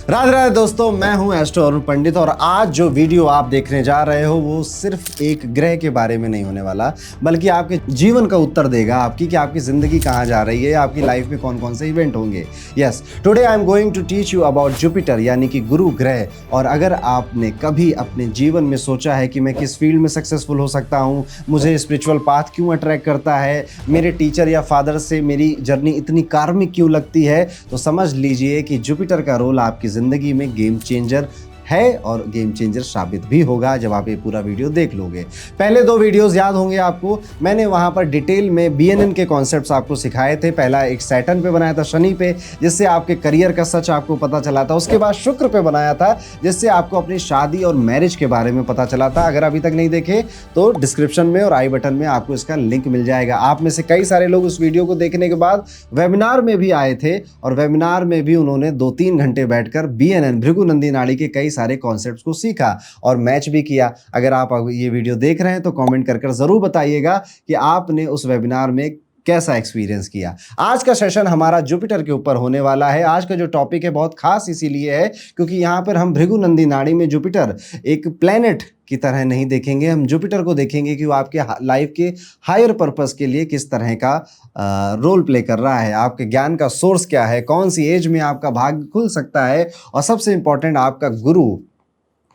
राधे राधे दोस्तों, मैं हूं एस्ट्रो अरुण पंडित और आज जो वीडियो आप देखने जा रहे हो वो सिर्फ एक ग्रह के बारे में नहीं होने वाला, बल्कि आपके जीवन का उत्तर देगा आपकी कि आपकी जिंदगी कहां जा रही है, आपकी लाइफ में कौन कौन से इवेंट होंगे। Yes, today I am going to teach you about Jupiter यानी कि गुरु ग्रह। और अगर आपने कभी अपने जीवन में सोचा है कि मैं किस फील्ड में सक्सेसफुल हो सकता हूं, मुझे स्पिरिचुअल पाथ क्यों अट्रैक्ट करता है, मेरे टीचर या फादर से मेरी जर्नी इतनी कार्मिक क्यों लगती है, तो समझ लीजिए कि जुपिटर का रोल आपकी जिंदगी में गेम चेंजर है और गेम चेंजर साबित भी होगा जब आप ये पूरा वीडियो देख लोगे। पहले दो वीडियोस याद होंगे आपको, मैंने वहां पर डिटेल में बीएनएन के कॉन्सेप्ट्स आपको सिखाए थे। पहला एक सैटर्न पे बनाया था, शनि पे, जिससे आपके करियर का सच आपको पता चला था। उसके बाद शुक्र पे बनाया था, जिससे आपको अपनी शादी और मैरिज के बारे में पता चला था। अगर अभी तक नहीं देखे तो डिस्क्रिप्शन में और आई बटन में आपको इसका लिंक मिल जाएगा। आप में से कई सारे लोग उस वीडियो को देखने के बाद वेबिनार में भी आए थे और वेबिनार में भी उन्होंने 2-3 घंटे बैठकर बीएनएन भृगु नंदी नाड़ी के कई सारे कॉन्सेप्ट्स को सीखा और मैच भी किया। अगर आप ये वीडियो देख रहे हैं तो कमेंट कर जरूर बताइएगा कि आपने उस वेबिनार में कैसा एक्सपीरियंस किया। आज का सेशन हमारा जुपिटर के ऊपर होने वाला है। आज का जो टॉपिक है बहुत खास इसीलिए है क्योंकि यहाँ पर हम भृगु नंदी नाड़ी में जुपिटर एक प्लेनेट की तरह नहीं देखेंगे, हम जुपिटर को देखेंगे कि वो आपके लाइफ के हायर पर्पस के लिए किस तरह का रोल प्ले कर रहा है, आपके ज्ञान का सोर्स क्या है, कौन सी एज में आपका भाग्य खुल सकता है और सबसे इंपॉर्टेंट आपका गुरु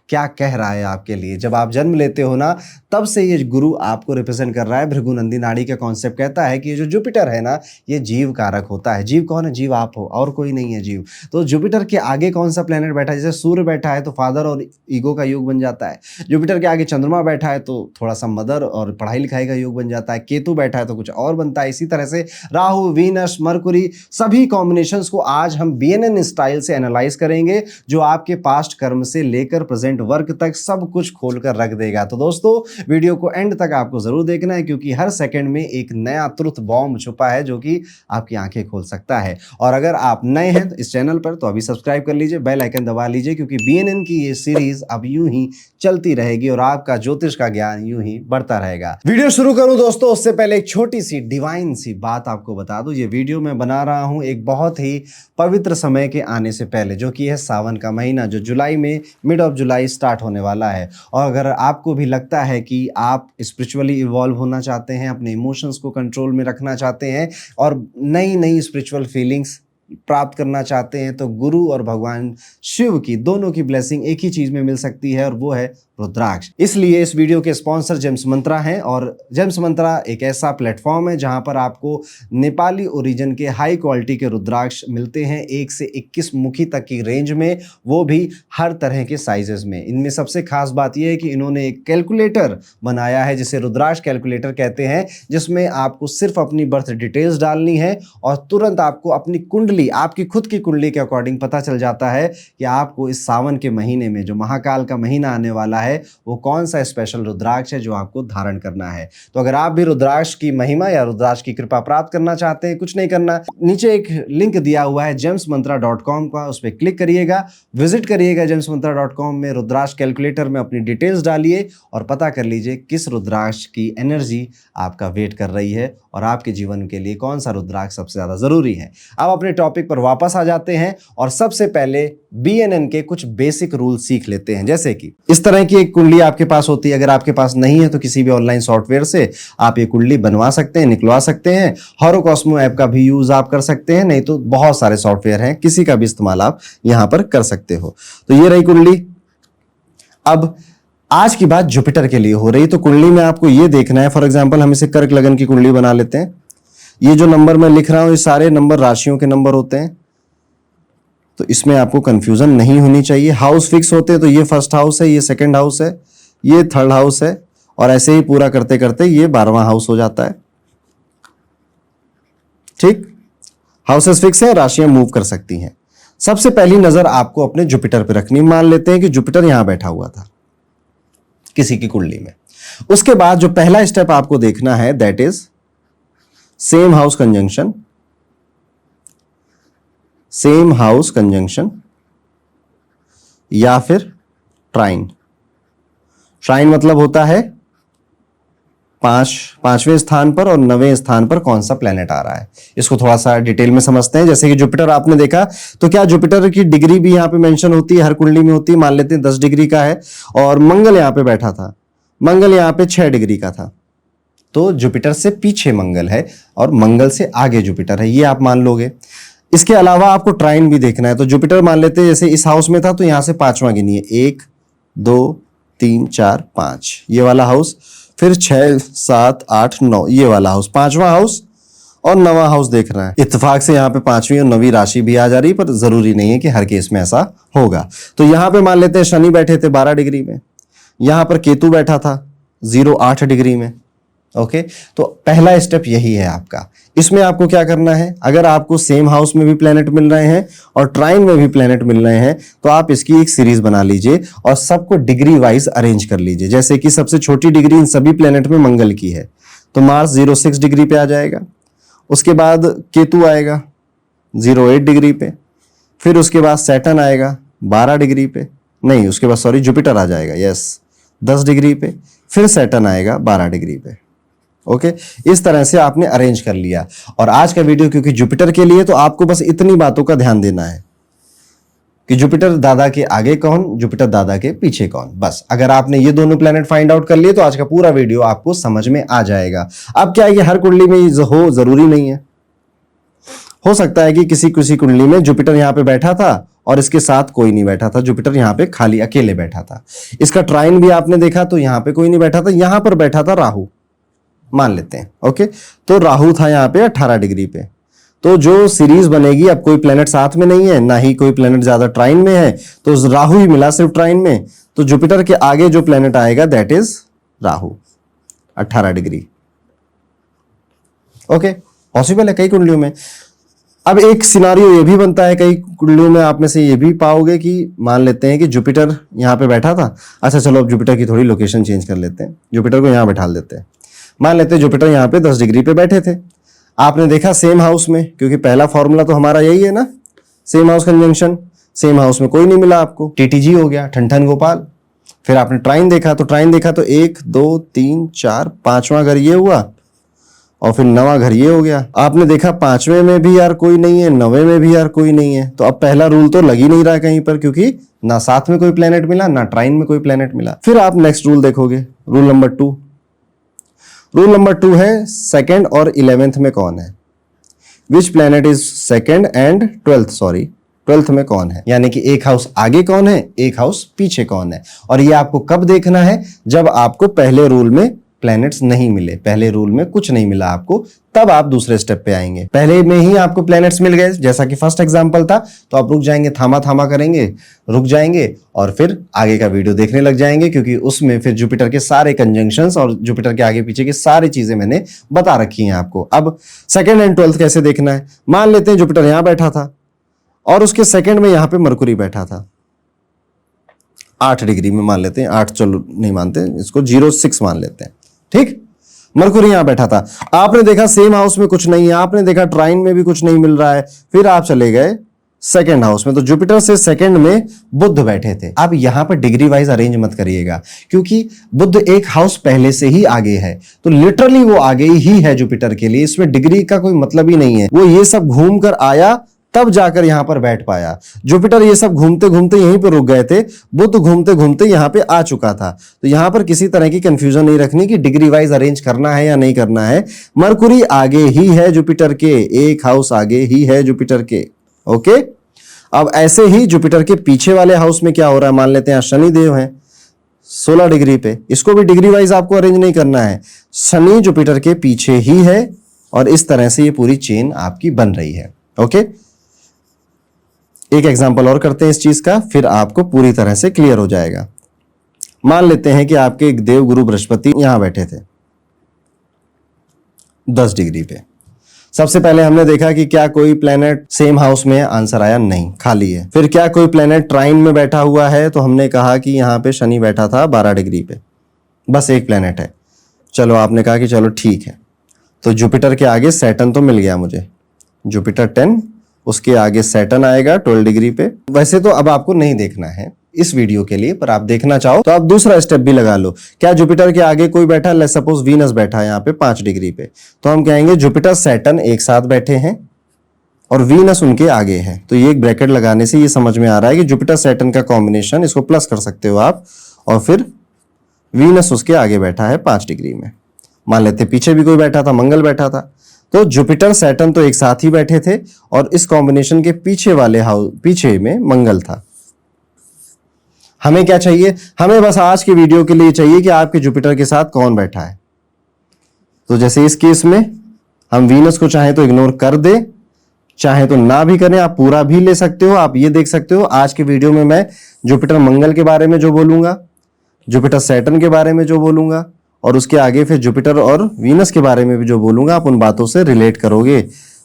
क्या कह रहा है आपके लिए। जब आप जन्म लेते हो ना, तब से ये गुरु आपको रिप्रेजेंट कर रहा है। भृगु नंदी नाड़ी का कॉन्सेप्ट कहता है कि ये जो जुपिटर है ना, ये जीव कारक होता है। जीव कौन है? जीव आप हो और कोई नहीं है जीव। तो जुपिटर के आगे कौन सा प्लेनेट बैठा है? जैसे सूर्य बैठा है तो फादर और ईगो का योग बन जाता है। जुपिटर के आगे चंद्रमा बैठा है तो थोड़ा सा मदर और पढ़ाई लिखाई का योग बन जाता है। केतु बैठा है तो कुछ और बनता है। इसी तरह से राहु, वीनस, मरकुरी, सभी कॉम्बिनेशंस को आज हम बीएनएन स्टाइल से एनालाइज करेंगे, जो आपके पास्ट कर्म से लेकर प्रेजेंट वर्क तक सब कुछ खोलकर रख देगा। तो दोस्तों, वीडियो को एंड तक आपको जरूर देखना है क्योंकि हर सेकंड में एक नया ट्रुथ बॉम्ब छुपा है जो कि आपकी आंखें खोल सकता है। और अगर आप नए हैं तो इस चैनल पर तो अभी सब्सक्राइब कर लीजिए, बेल आइकन दबा लीजिए क्योंकि बीएनएन की ये सीरीज अब यूं ही चलती रहेगी और आपका ज्योतिष का ज्ञान यूं ही बढ़ता रहेगा। वीडियो शुरू करूं दोस्तों, उससे पहले एक छोटी सी डिवाइन सी बात आपको बता दूं। ये वीडियो मैं बना रहा हूं एक बहुत ही पवित्र समय के आने से पहले, जो कि है सावन का महीना, जो जुलाई में मिड ऑफ जुलाई स्टार्ट होने वाला है। और अगर आपको भी लगता है कि आप स्पिरिचुअली इवॉल्व होना चाहते हैं, अपने इमोशंस को कंट्रोल में रखना चाहते हैं और नई नई स्पिरिचुअल फीलिंग्स प्राप्त करना चाहते हैं, तो गुरु और भगवान शिव की दोनों की ब्लेसिंग एक ही चीज में मिल सकती है और वो है रुद्राक्ष। इसलिए इस वीडियो के स्पॉन्सर जेम्स मंत्रा हैं और जेम्स मंत्रा एक ऐसा प्लेटफॉर्म है जहां पर आपको नेपाली ओरिजिन के हाई क्वालिटी के रुद्राक्ष मिलते हैं 1 से 21 मुखी तक की रेंज में, वो भी हर तरह के साइजेस में। इनमें सबसे खास बात यह है कि इन्होंने एक कैलकुलेटर बनाया है जिसे रुद्राक्ष कैलकुलेटर कहते हैं, जिसमें आपको सिर्फ अपनी बर्थ डिटेल्स डालनी है और तुरंत आपको अपनी कुंडली, आपकी खुद की कुंडली के अकॉर्डिंग पता चल जाता है कि आपको इस सावन के महीने में, जो महाकाल का महीना आने वाला है, वो कौन सा स्पेशल रुद्राक्ष है जो आपको धारण करना है। तो अगर आप भी रुद्राक्ष की महिमा या रुद्राक्ष की कृपा प्राप्त करना चाहते हैं, कुछ नहीं करना, नीचे एक लिंक दिया हुआ है gemsmantra.com का, उस पर क्लिक करिएगा, विजिट करिएगा gemsmantra.com में, रुद्राक्ष कैलकुलेटर में अपनी डिटेल्स डालिए और पता कर लीजिए किस रुद्राक्ष की एनर्जी आपका वेट कर रही है और आपके जीवन के लिए कौन सा रुद्राक्ष सबसे ज्यादा जरूरी है। अब अपने टॉपिक पर वापस आ जाते हैं और सबसे पहले बीएनएन के कुछ बेसिक रूल सीख लेते हैं। जैसे कि इस तरह की एक कुंडली आपके पास होती है, अगर आपके पास नहीं है तो किसी भी ऑनलाइन सॉफ्टवेयर से आप ये कुंडली बनवा सकते हैं, निकलवा सकते हैं। हॉरोकॉस्मो ऐप का भी यूज आप कर सकते हैं, नहीं तो बहुत सारे सॉफ्टवेयर हैं, किसी का भी इस्तेमाल आप यहां पर कर सकते हो। तो ये रही कुंडली। अब आज की बात जुपिटर के लिए हो रही, तो कुंडली में आपको ये देखना है, फॉर एग्जाम्पल हम इसे कर्क लगन की कुंडली बना लेते हैं। ये जो नंबर मैं लिख रहा हूं, ये सारे नंबर राशियों के नंबर होते हैं, तो इसमें आपको कंफ्यूजन नहीं होनी चाहिए। हाउस फिक्स होते हैं, तो ये फर्स्ट हाउस है, ये सेकंड हाउस है, ये थर्ड हाउस है, और ऐसे ही पूरा करते करते ये 12वां हाउस हो जाता है। ठीक, हाउसेस फिक्स है, राशियां मूव कर सकती हैं। सबसे पहली नजर आपको अपने जुपिटर पे रखनी। मान लेते हैं कि जुपिटर यहां बैठा हुआ था किसी की कुंडली में। उसके बाद जो पहला स्टेप आपको देखना है, that is same house conjunction, same house conjunction या फिर ट्राइन। ट्राइन मतलब होता है पांचवें स्थान पर और 9वें स्थान पर कौन सा प्लेनेट आ रहा है, इसको थोड़ा सा डिटेल में समझते हैं। जैसे कि जुपिटर आपने देखा, तो क्या जुपिटर की डिग्री भी यहाँ पे मेंशन होती है, हर कुंडली में होती है। मान लेते हैं 10 डिग्री का है और मंगल यहाँ पे बैठा था, मंगल यहाँ पे 6 डिग्री का था, तो जुपिटर से पीछे मंगल है और मंगल से आगे जुपिटर है, ये आप मान लोगे। इसके अलावा आपको ट्राइन भी देखना है, तो जुपिटर मान लेते हैं जैसे इस हाउस में था, तो यहां से 5वां गिनिए, 1 2 3 4 5 ये वाला हाउस, फिर 6 7 8 9 ये वाला हाउस, 5वां हाउस और 9वां हाउस देख रहा है। इत्तेफाक से यहाँ पे 5वीं और 9वीं राशि भी आ जा रही है, पर जरूरी नहीं है कि हर केस में ऐसा होगा। तो यहाँ पे मान लेते हैं शनि बैठे थे 12 डिग्री में, यहाँ पर केतु बैठा था 0-8 डिग्री में। ओके, तो पहला स्टेप यही है आपका। इसमें आपको क्या करना है, अगर आपको सेम हाउस में भी प्लेनेट मिल रहे हैं और ट्राइन में भी प्लेनेट मिल रहे हैं, तो आप इसकी एक सीरीज बना लीजिए और सबको डिग्री वाइज अरेंज कर लीजिए। जैसे कि सबसे छोटी डिग्री इन सभी प्लेनेट में मंगल की है, तो मार्स 0-6 डिग्री पे आ जाएगा। उसके बाद केतु आएगा 0-8 डिग्री पे, फिर उसके बाद सैटर्न आएगा 12 डिग्री पे, नहीं उसके बाद सॉरी जुपिटर आ जाएगा, यस 10 डिग्री पे, फिर सैटर्न आएगा 12 डिग्री पे। ओके, इस तरह से आपने अरेंज कर लिया। और आज का वीडियो क्योंकि जुपिटर के लिए, तो आपको बस इतनी बातों का ध्यान देना है कि जुपिटर दादा के आगे कौन, जुपिटर दादा के पीछे कौन। बस अगर आपने ये दोनों प्लेनेट फाइंड आउट कर लिए, तो आज का पूरा वीडियो आपको समझ में आ जाएगा। अब क्या है कि हर कुंडली में हो जरूरी नहीं है, हो सकता है कि किसी किसी कुंडली में जुपिटर यहां पे बैठा था और इसके साथ कोई नहीं बैठा था, जुपिटर यहां पे खाली अकेले बैठा था। इसका ट्राइन भी आपने देखा, तो यहां पे कोई नहीं बैठा था, यहां पर बैठा था राहु, मान लेते हैं। ओके, तो राहु था यहाँ पे 18 डिग्री पे। तो जो सीरीज बनेगी, अब कोई प्लेनेट साथ में नहीं है, ना ही कोई प्लेनेट ज्यादा ट्राइन में है, तो राहु ही मिला सिर्फ ट्राइन में, तो जुपिटर के आगे जो प्लेनेट आएगा that is Rahu 18 degree. Okay, possible है कई कुंडलियों में। अब एक सिनारियो ये भी बनता है, कई कुंडलियों में आप में से ये भी पाओगे कि मान लेते हैं कि जुपिटर यहाँ पे बैठा था। अच्छा चलो, अब जुपिटर की थोड़ी लोकेशन चेंज कर लेते हैं, जुपिटर को यहाँ बैठा देते हैं। मान लेते हैं जुपिटर यहाँ पे 10 डिग्री पे बैठे थे, आपने देखा सेम हाउस में, क्योंकि पहला फॉर्मूला तो हमारा यही है ना, same house conjunction. Same house में कोई नहीं मिला आपको, टीटीजी हो गया, ठन गोपाल। फिर आपने ट्राइन देखा, तो ट्राइन देखा तो 1 2 3 4 5वां घर ये हुआ और फिर 9वां घर ये हो गया। आपने देखा 5वें में भी यार कोई नहीं है, 9वें में भी यार कोई नहीं है, तो अब पहला रूल तो लग ही नहीं रहा कहीं पर, क्योंकि ना साथ में कोई प्लेनेट मिला, ना ट्राइन में कोई प्लेनेट मिला। फिर आप नेक्स्ट रूल देखोगे, रूल नंबर 2। रूल नंबर 2 है सेकंड और 11th में कौन है, which planet is second and 12th में कौन है, यानी कि एक हाउस आगे कौन है, एक हाउस पीछे कौन है। और ये आपको कब देखना है, जब आपको पहले रूल में प्लैनेट्स नहीं मिले, पहले रूल में कुछ नहीं मिला आपको, तब आप दूसरे स्टेप पे आएंगे। पहले में ही आपको प्लैनेट्स मिल गए, जैसा कि फर्स्ट एग्जांपल था, तो आप रुक जाएंगे, थामा थामा करेंगे, रुक जाएंगे और फिर आगे का वीडियो देखने लग जाएंगे, क्योंकि उसमें फिर जुपिटर के सारे कंजंक्शंस और जुपिटर के आगे पीछे की सारी चीजें मैंने बता रखी हैं आपको। अब सेकंड एंड 12th कैसे देखना है, मान लेते हैं जुपिटर यहां बैठा था और उसके सेकंड में यहां पे मरकुरी बैठा था 8 डिग्री में, मान लेते हैं 8, चलो नहीं मानते इसको, 0-6 मान लेते हैं, ठीक। मरकुरी यहां बैठा था, आपने देखा सेम हाउस में कुछ नहीं है, आपने देखा ट्राइन में भी कुछ नहीं मिल रहा है, फिर आप चले गए सेकंड हाउस में, तो जुपिटर से सेकंड में बुध बैठे थे। अब यहां पर डिग्री वाइज अरेंज मत करिएगा, क्योंकि बुध एक हाउस पहले से ही आगे है, तो लिटरली वो आगे ही है जुपिटर के लिए, इसमें डिग्री का कोई मतलब ही नहीं है। वो ये सब घूम कर आया तब जाकर यहां पर बैठ पाया, जुपिटर ये सब घूमते घूमते यहीं पर रुक गए थे, बुध घूमते घूमते यहां पे आ चुका था। तो यहां पर किसी तरह की कंफ्यूजन नहीं रखनी कि डिग्री वाइज अरेंज करना है या नहीं करना है। मरकुरी आगे ही है जुपिटर के, एक हाउस आगे ही है जुपिटर के। ओके, अब ऐसे ही जुपिटर के पीछे वाले हाउस में क्या हो रहा है, मान लेते हैं शनिदेव है 16 डिग्री पे, इसको भी डिग्री वाइज आपको अरेंज नहीं करना है, शनि जुपिटर के पीछे ही है और इस तरह से ये पूरी चेन आपकी बन रही है। ओके, एक एग्जांपल और करते हैं इस चीज का, फिर आपको पूरी तरह से क्लियर हो जाएगा। मान लेते हैं कि आपके एक देव गुरु बृहस्पति यहां बैठे थे 10 डिग्री पे। सबसे पहले हमने देखा कि क्या कोई प्लेनेट सेम हाउस में है, आंसर आया नहीं, खाली है। फिर क्या कोई प्लेनेट ट्राइन में बैठा हुआ है, तो हमने कहा कि यहां पे शनि बैठा था 12 डिग्री पे, बस एक प्लेनेट है। चलो आपने कहा कि चलो ठीक है, तो जुपिटर के आगे सैटर्न तो मिल गया मुझे, जुपिटर 10, उसके आगे सैटर्न आएगा 12 डिग्री पे। वैसे तो अब आपको नहीं देखना है, इस वीडियो के लिए, पर आप देखना चाहो तो आप दूसरा स्टेप भी लगा लो। क्या जुपिटर के आगे कोई बैठा, लेट्स सपोज वीनस बैठा है यहाँ पे 5 डिग्री पे, तो हम कहेंगे जुपिटर सैटर्न एक साथ बैठे हैं और वीनस उनके आगे है। तो ये एक ब्रैकेट लगाने से ये समझ में आ रहा है कि जुपिटर सैटर्न का कॉम्बिनेशन, इसको प्लस कर सकते हो आप, और फिर वीनस उसके आगे बैठा है 5 डिग्री में। मान लेते पीछे भी कोई बैठा था, मंगल बैठा था, तो जुपिटर सैटर्न तो एक साथ ही बैठे थे और इस कॉम्बिनेशन के पीछे वाले हाउस, पीछे में मंगल था। हमें क्या चाहिए, हमें बस आज के वीडियो के लिए चाहिए कि आपके जुपिटर के साथ कौन बैठा है। तो जैसे इस केस में हम वीनस को चाहे तो इग्नोर कर दे, चाहे तो ना भी करें, आप पूरा भी ले सकते हो। आप ये देख सकते हो आज के वीडियो में मैं जुपिटर मंगल के बारे में जो बोलूंगा, जुपिटर सैटर्न के बारे में जो बोलूंगा, और उसके आगे फिर जुपिटर और वीनस के बारे में भी जो बोलूंगा, आप उन बातों से रिलेट करोगे।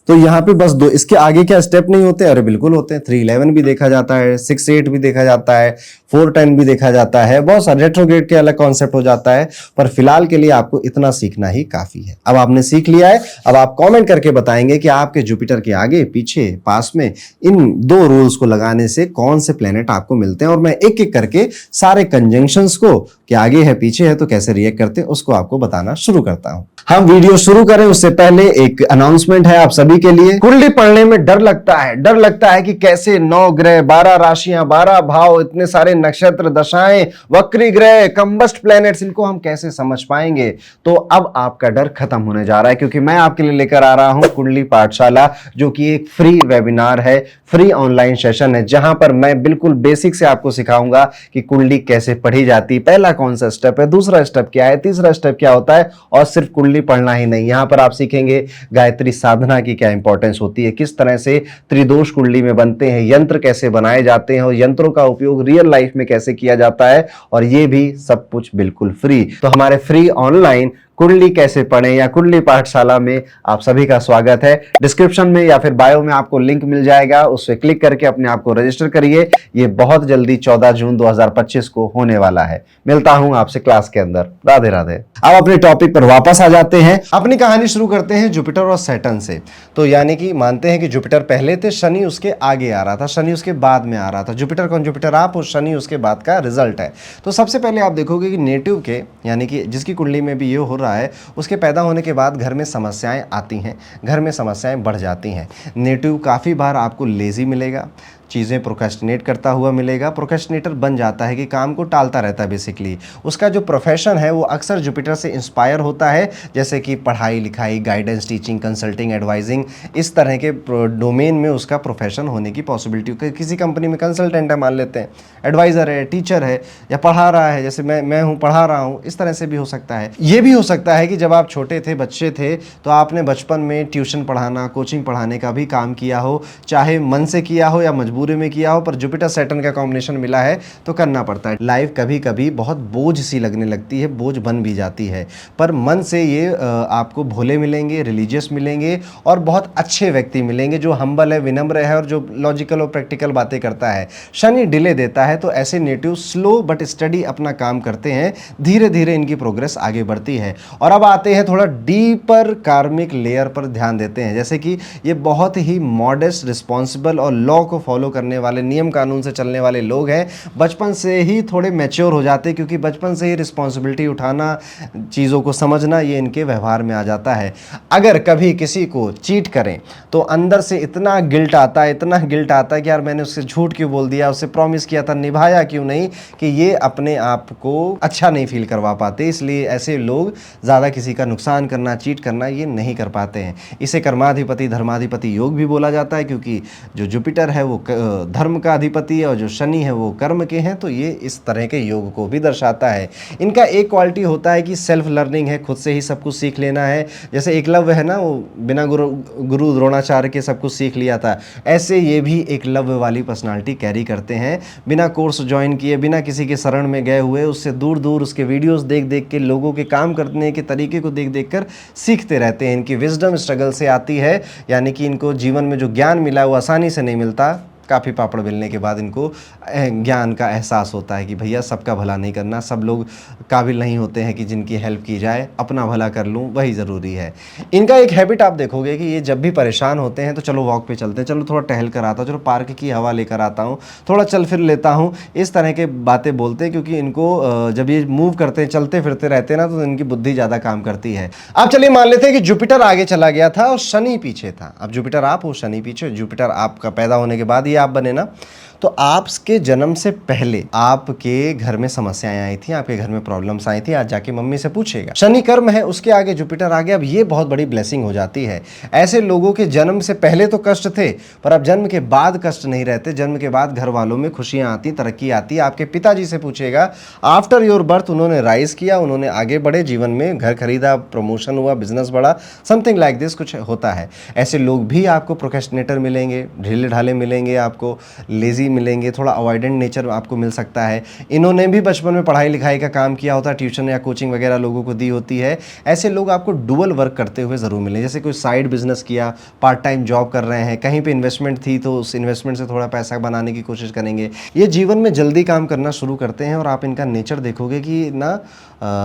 तो यहाँ पे बस दो, इसके आगे क्या स्टेप नहीं होते? अरे बिल्कुल होते हैं। 311 भी देखा जाता है, 6-8 भी देखा जाता है, 4-10 भी देखा जाता है, बहुत सारे रेट्रोग्रेड के अलग कॉन्सेप्ट हो जाता है। पर फिलहाल के लिए आपको इतना सीखना ही काफी है। अब आपने सीख लिया है, अब आप कमेंट करके बताएंगे कि आपके जुपिटर के आगे, पीछे, पास में इन 2 रूल्स को लगाने से कौन से प्लेनेट आपको मिलते हैं। और मैं एक एक करके सारे कंजंक्शंस को, कि आगे है पीछे है तो कैसे रिएक्ट करते हैं, उसको आपको बताना शुरू करता हूं। हम वीडियो शुरू करें उससे पहले एक अनाउंसमेंट है आप सभी के लिए। कुंडली पढ़ने में डर लगता है कि कैसे 9 ग्रह, 12 राशियां, 12 भाव, इतने सारे नक्षत्र, दशाएं, वक्री ग्रह, कंबस्ट प्लैनेट्स, इनको हम कैसे समझ पाएंगे। तो अब आपका डर खत्म होने जा रहा है, क्योंकि मैं आपके लिए लेकर आ रहा हूं कुंडली पाठशाला, जो कि एक फ्री वेबिनार है, फ्री ऑनलाइन सेशन है, जहां पर मैं बिल्कुल बेसिक से आपको सिखाऊंगा कि कुंडली कैसे पढ़ी जाती, पहला कौन सा स्टेप है, दूसरा स्टेप क्या है, तीसरा स्टेप क्या होता है। और सिर्फ कुंडली पढ़ना ही नहीं, यहां पर आप सीखेंगे गायत्री साधना की क्या इंपॉर्टेंस होती है, किस तरह से त्रिदोष कुंडली में बनते हैं, यंत्र कैसे बनाए जाते हैं और यंत्रों का उपयोग रियल लाइफ में कैसे किया जाता है, और ये भी सब कुछ बिल्कुल फ्री। तो हमारे फ्री ऑनलाइन कुंडली कैसे पढ़ें या कुंडली पाठशाला में आप सभी का स्वागत है। डिस्क्रिप्शन में या फिर बायो में आपको लिंक मिल जाएगा, उस पर क्लिक करके अपने आप को रजिस्टर करिए। ये बहुत जल्दी 14 जून 2025 को होने वाला है। मिलता हूं आपसे क्लास के अंदर। राधे राधे। अब अपने टॉपिक पर वापस आ जाते हैं। अपनी कहानी शुरू करते हैं जुपिटर और सैटर्न से। तो यानी कि मानते हैं कि जुपिटर पहले थे, शनि उसके आगे आ रहा था, शनि उसके बाद में आ रहा था। जुपिटर कौन? जुपिटर आप, और शनि उसके बाद का रिजल्ट है। तो सबसे पहले आप देखोगे कि नेटिव के, यानी कि जिसकी कुंडली में भी ये हो रहा है, उसके पैदा होने के बाद घर में समस्याएं आती हैं, घर में समस्याएं बढ़ जाती हैं। नेटिव काफ़ी बार आपको लेजी मिलेगा, चीज़ें प्रोक्रेस्टिनेट करता हुआ मिलेगा, प्रोक्रेस्टिनेटर बन जाता है कि काम को टालता रहता है। बेसिकली उसका जो प्रोफेशन है वो अक्सर जुपिटर से इंस्पायर होता है, जैसे कि पढ़ाई लिखाई, गाइडेंस, टीचिंग, कंसल्टिंग, एडवाइजिंग, इस तरह के डोमेन में उसका प्रोफेशन होने की पॉसिबिलिटी। किसी कंपनी में कंसल्टेंट है, मान लेते हैं, एडवाइज़र है, टीचर है, या पढ़ा रहा है, जैसे मैं हूँ, पढ़ा रहा हूँ, इस तरह से भी हो सकता है। ये भी हो सकता है कि जब आप छोटे थे, बच्चे थे, तो आपने बचपन में ट्यूशन पढ़ाना, कोचिंग पढ़ाने का भी काम किया हो, चाहे मन से किया हो या मजबूरी में किया हो, पर जुपिटर सैटर्न का कॉम्बिनेशन मिला है तो करना पड़ता है। लाइफ कभी कभी बहुत बोझ सी लगने लगती है, बोझ बन भी जाती है, पर मन से ये आपको भोले मिलेंगे, रिलीजियस मिलेंगे, और बहुत अच्छे व्यक्ति मिलेंगे जो हम्बल है, विनम्र है, और जो लॉजिकल और प्रैक्टिकल बातें करता है। शनि डिले देता है, तो ऐसे नेटिव स्लो बट स्टडी अपना काम करते हैं, धीरे धीरे इनकी प्रोग्रेस आगे बढ़ती है। और अब आते हैं थोड़ा डीपर कार्मिक लेयर पर ध्यान देते हैं, जैसे कि ये बहुत ही मॉडेस्ट, रिस्पॉन्सिबल और लॉ को फॉलो करने वाले, नियम कानून से चलने वाले लोग हैं। बचपन से ही थोड़े मैच्योर हो जाते हैं, क्योंकि बचपन से ही रिस्पॉन्सिबिलिटी उठाना, चीज़ों को समझना, ये इनके व्यवहार में आ जाता है। अगर कभी किसी को चीट करें तो अंदर से इतना गिल्ट आता है, इतना गिल्ट आता है कि यार मैंने उससे झूठ क्यों बोल दिया, उससे प्रॉमिस किया था, निभाया क्यों नहीं, कि ये अपने आप को अच्छा नहीं फील करवा पाते। इसलिए ऐसे लोग ज़्यादा किसी का नुकसान करना, चीट करना, ये नहीं कर पाते हैं। इसे कर्माधिपति धर्माधिपति योग भी बोला जाता है, क्योंकि जो जुपिटर है वो धर्म का अधिपति है और जो शनि है वो कर्म के हैं, तो ये इस तरह के योग को भी दर्शाता है। इनका एक क्वालिटी होता है कि सेल्फ लर्निंग है, खुद से ही सब कुछ सीख लेना है। जैसे एकलव्य है ना, वो बिना गुरु द्रोणाचार्य के सब कुछ सीख लिया था, ऐसे ये भी एकलव्य वाली पर्सनालिटी कैरी करते हैं। बिना कोर्स ज्वाइन किए, बिना किसी के शरण में गए हुए, उससे दूर दूर उसके वीडियोस देख देख के, लोगों के काम करने के तरीके को देख देख कर सीखते रहते हैं। इनकी विजडम स्ट्रगल से आती है, यानी कि इनको जीवन में जो ज्ञान मिला है वो आसानी से नहीं मिलता, काफ़ी पापड़ बेलने के बाद इनको ज्ञान का एहसास होता है कि भैया सबका भला नहीं करना, सब लोग काबिल नहीं होते हैं कि जिनकी हेल्प की जाए, अपना भला कर लूँ वही ज़रूरी है। इनका एक हैबिट आप देखोगे कि ये जब भी परेशान होते हैं तो चलो वॉक पे चलते हैं, चलो थोड़ा टहल कर आता हूँ, चलो पार्क की हवा लेकर आता हूँ, थोड़ा चल फिर लेता हूँ, इस तरह के बातें बोलते हैं, क्योंकि इनको जब ये मूव करते हैं, चलते फिरते रहते हैं ना, तो इनकी बुद्धि ज़्यादा काम करती है। अब चलिए मान लेते हैं कि जुपिटर आगे चला गया था और शनि पीछे था। अब जुपिटर आप हो, शनि पीछे। जुपिटर आपका पैदा होने के बाद ये आप बने ना, तो आपके जन्म से पहले आपके घर में समस्याएं आई थी, आपके घर में प्रॉब्लम्स आई थी, आज जाके मम्मी से पूछेगा। शनि कर्म है, उसके आगे जुपिटर आ गया, अब ये बहुत बड़ी ब्लेसिंग हो जाती है। ऐसे लोगों के जन्म से पहले तो कष्ट थे, पर अब जन्म के बाद कष्ट नहीं रहते। जन्म के बाद घर वालों में खुशियां आती, तरक्की आती। आपके पिताजी से पूछेगा, आफ्टर योर बर्थ उन्होंने राइज किया, उन्होंने आगे बढ़े जीवन में, घर खरीदा, प्रमोशन हुआ, बिजनेस बढ़ा, समथिंग लाइक दिस कुछ होता है। ऐसे लोग भी आपको प्रोक्रेस्टिनेटर मिलेंगे, ढीले ढाले मिलेंगे, आपको लेजी मिलेंगे, थोड़ा अवॉइडेंट नेचर आपको मिल सकता है। इन्होंने भी बचपन में पढ़ाई लिखाई का काम किया होता है, ट्यूशन या कोचिंग वगैरह लोगों को दी होती है। ऐसे लोग आपको डुअल वर्क करते हुए ज़रूर मिलेंगे, जैसे कोई साइड बिजनेस किया, पार्ट टाइम जॉब कर रहे हैं, कहीं पे इन्वेस्टमेंट थी तो उस इन्वेस्टमेंट से थोड़ा पैसा बनाने की कोशिश करेंगे। ये जीवन में जल्दी काम करना शुरू करते हैं और आप इनका नेचर देखोगे कि ना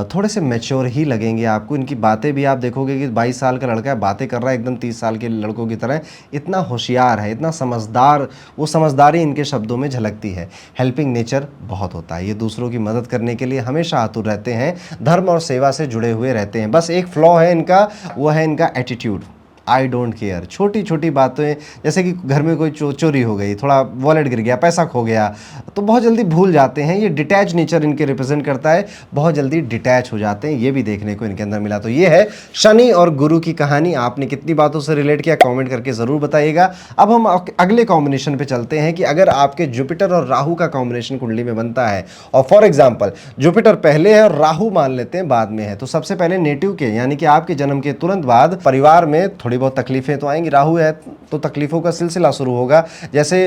थोड़े से मैच्योर ही लगेंगे आपको। इनकी बातें भी आप देखोगे कि 22 साल का लड़का है, बातें कर रहा है एकदम 30 साल के लड़कों की तरह, इतना होशियार है, इतना समझदार, वो समझदारी इनके शब्दों में झलकती है। हेल्पिंग नेचर बहुत होता है, ये दूसरों की मदद करने के लिए हमेशा आतुर रहते हैं, धर्म और सेवा से जुड़े हुए रहते हैं। बस एक फ्लॉ है इनका, वो है इनका एटीट्यूड, आई डोंट केयर। छोटी छोटी बातें, जैसे कि घर में कोई चोरी हो गई, थोड़ा वॉलेट गिर गया, पैसा खो गया, तो बहुत जल्दी भूल जाते हैं। ये डिटैच नेचर इनके रिप्रेजेंट करता है, बहुत जल्दी डिटैच हो जाते हैं, ये भी देखने को इनके अंदर मिला। तो ये है शनि और गुरु की कहानी। आपने कितनी बातों से रिलेट किया कमेंट करके ज़रूर बताइएगा। अब हम अगले कॉम्बिनेशन पे चलते हैं कि अगर आपके जुपिटर और राहु का कॉम्बिनेशन कुंडली में बनता है, और फॉर एग्जाम्पल जुपिटर पहले है और राहु मान लेते हैं बाद में है, तो सबसे पहले नेटिव के यानी कि आपके जन्म के तुरंत बाद परिवार में थोड़ी बहुत तकलीफें तो आएंगी। राहु है तो तकलीफों का सिलसिला शुरू होगा। जैसे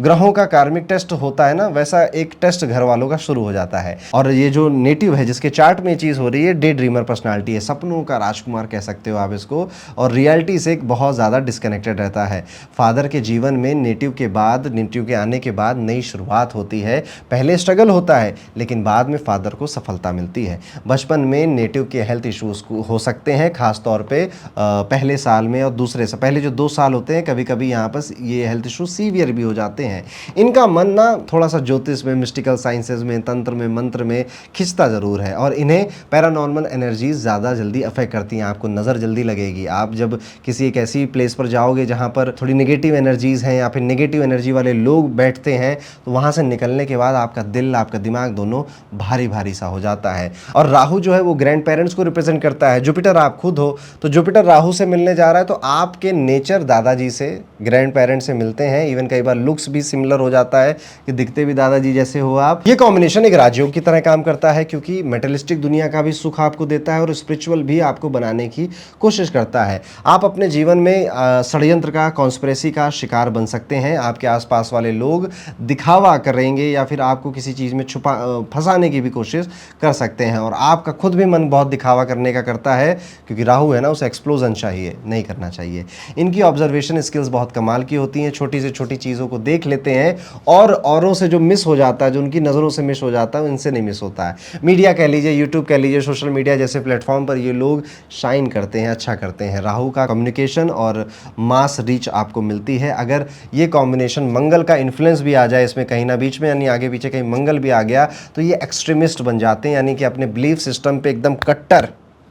ग्रहों का कार्मिक टेस्ट होता है ना, वैसा एक टेस्ट घर वालों का शुरू हो जाता है। और ये जो नेटिव है जिसके चार्ट में चीज़ हो रही है, डे ड्रीमर पर्सनालिटी है, सपनों का राजकुमार कह सकते हो आप इसको, और रियलिटी से एक बहुत ज़्यादा डिस्कनेक्टेड रहता है। फादर के जीवन में नेटिव के आने के बाद नई शुरुआत होती है। पहले स्ट्रगल होता है लेकिन बाद में फादर को सफलता मिलती है। बचपन में नेटिव के हेल्थ इश्यूज हो सकते हैं, खासतौर पर पहले साल में और दूसरे से पहले जो 2 साल होते हैं, कभी कभी यहाँ पर ये हेल्थ इशू सीवियर भी हो जाते हैं। इनका मन ना थोड़ा सा ज्योतिष में, मिस्टिकल साइंसेज में, तंत्र में, मंत्र में खिंचता ज़रूर है, और इन्हें पैरानॉर्मल एनर्जीज ज़्यादा जल्दी अफेक्ट करती हैं। आपको नज़र जल्दी लगेगी। आप जब किसी एक ऐसी प्लेस पर जाओगे जहाँ पर थोड़ी नेगेटिव एनर्जीज़ हैं या फिर नेगेटिव एनर्जी वाले लोग बैठते हैं, तो वहाँ से निकलने के बाद आपका दिल, आपका दिमाग दोनों भारी भारी सा हो जाता है। और राहु जो है वो ग्रैंड पेरेंट्स को रिप्रेजेंट करता है। जुपिटर आप खुद हो, तो जुपिटर राहु से मिलने जा रहा है, तो आपके नेचर दादाजी से, ग्रैंड पेरेंट्स से मिलते हैं। इवन कई बार लुक्स भी सिमिलर हो जाता है कि दिखते भी दादाजी जैसे हो आप। ये कॉम्बिनेशन एक राजयोग की तरह काम करता है, क्योंकि मेटलिस्टिक दुनिया का भी सुख आपको देता है और स्पिरिचुअल भी आपको बनाने की कोशिश करता है। आप अपने जीवन में षड्यंत्र का, कॉन्स्पिरेसी का शिकार बन सकते हैं। आपके आसपास वाले लोग दिखावा करेंगे या फिर आपको किसी चीज़ में फंसाने की भी कोशिश कर सकते हैं, और आपका खुद भी मन बहुत दिखावा करने का करता है, क्योंकि राहु है ना, उसे एक्सप्लोजन चाहिए, नहीं करना चाहिए। इनकी ऑब्जर्वेशन स्किल्स बहुत कमाल की होती हैं, छोटी से छोटी चीज़ों को देख लेते हैं, और औरों से जो मिस हो जाता है, जो उनकी नज़रों से मिस हो जाता है, इनसे नहीं मिस होता है। मीडिया कह लीजिए, यूट्यूब कह लीजिए, सोशल मीडिया जैसे प्लेटफॉर्म पर ये लोग शाइन करते हैं, अच्छा करते हैं। राहु का कम्युनिकेशन और मास रीच आपको मिलती है। अगर ये कॉम्बिनेशन मंगल का इन्फ्लुएंस भी आ जाए इसमें कहीं ना बीच में, यानी आगे पीछे कहीं मंगल भी आ गया, तो ये एक्सट्रीमिस्ट बन जाते हैं, यानी कि अपने बिलीफ सिस्टम पे एकदम कट्टर,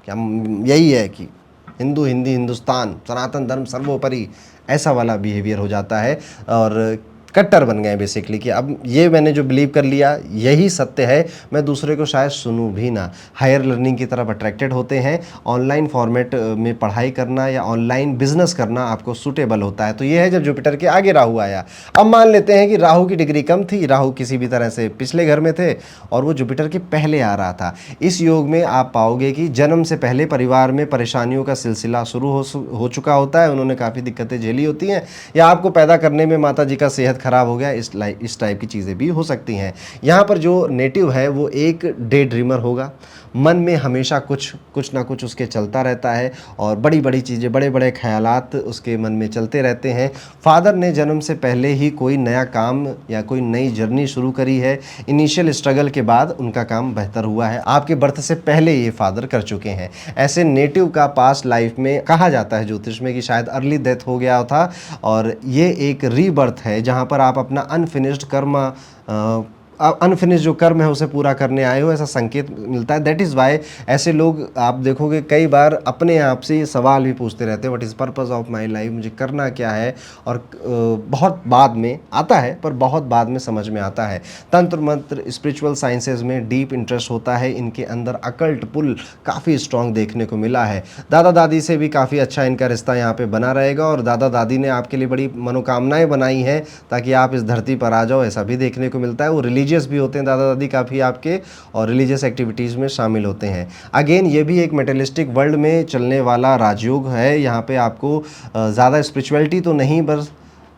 क्या यही है कि हिंदू, हिंदी, हिंदुस्तान, सनातन धर्म सर्वोपरि, ऐसा वाला बिहेवियर हो जाता है, और कट्टर बन गए बेसिकली कि अब ये मैंने जो बिलीव कर लिया यही सत्य है, मैं दूसरे को शायद सुनूं भी ना। हायर लर्निंग की तरफ अट्रैक्टेड होते हैं। ऑनलाइन फॉर्मेट में पढ़ाई करना या ऑनलाइन बिजनेस करना आपको सूटेबल होता है। तो ये है जब जुपिटर के आगे राहु आया। अब मान लेते हैं कि राहु की डिग्री कम थी, राहु किसी भी तरह से पिछले घर में थे और वो जुपिटर के पहले आ रहा था। इस योग में आप पाओगे कि जन्म से पहले परिवार में परेशानियों का सिलसिला शुरू हो चुका होता है। उन्होंने काफ़ी दिक्कतें झेली होती हैं, या आपको पैदा करने में माता जी का सेहत ख़राब हो गया, इस टाइप की चीज़ें भी हो सकती हैं। यहाँ पर जो नेटिव है वो एक डे ड्रीमर होगा, मन में हमेशा कुछ ना कुछ उसके चलता रहता है और बड़ी-बड़ी चीज़ें, बड़े-बड़े ख़यालात उसके मन में चलते रहते हैं। फ़ादर ने जन्म से पहले ही कोई नया काम या कोई नई जर्नी शुरू करी है, इनिशियल स्ट्रगल के बाद उनका काम बेहतर हुआ है, आपके बर्थ से पहले ये फ़ादर कर चुके हैं। ऐसे नेटिव का पास्ट लाइफ में कहा जाता है ज्योतिष में कि शायद अर्ली डेथ हो गया था और ये एक रीबर्थ है जहाँ पर आप अपना अनफिनिश्ड कर्म अनफिनिश जो कर्म है उसे पूरा करने आए हो, ऐसा संकेत मिलता है। दैट इज़ वाई ऐसे लोग आप देखोगे कई बार अपने आप से ये सवाल भी पूछते रहते हैं, what is purpose of my life, मुझे करना क्या है। और बहुत बाद में आता है, पर बहुत बाद में समझ में आता है। तंत्र मंत्र स्पिरिचुअल साइंसेज में डीप इंटरेस्ट होता है, इनके अंदर अकल्ट पुल काफ़ी स्ट्रॉन्ग देखने को मिला है। दादा दादी से भी काफ़ी अच्छा इनका रिश्ता यहाँ पे बना रहेगा और दादा दादी ने आपके लिए बड़ी मनोकामनाएं बनाई हैं ताकि आप इस धरती पर आ जाओ, ऐसा भी देखने को मिलता है। वो रिलीजियस भी होते हैं दादा दादी काफ़ी आपके और रिलीजियस एक्टिविटीज़ में शामिल होते हैं। अगेन ये भी एक मेटेलिस्टिक वर्ल्ड में चलने वाला राजयोग है। यहाँ पे आपको ज़्यादा स्पिरिचुअलिटी तो नहीं, बस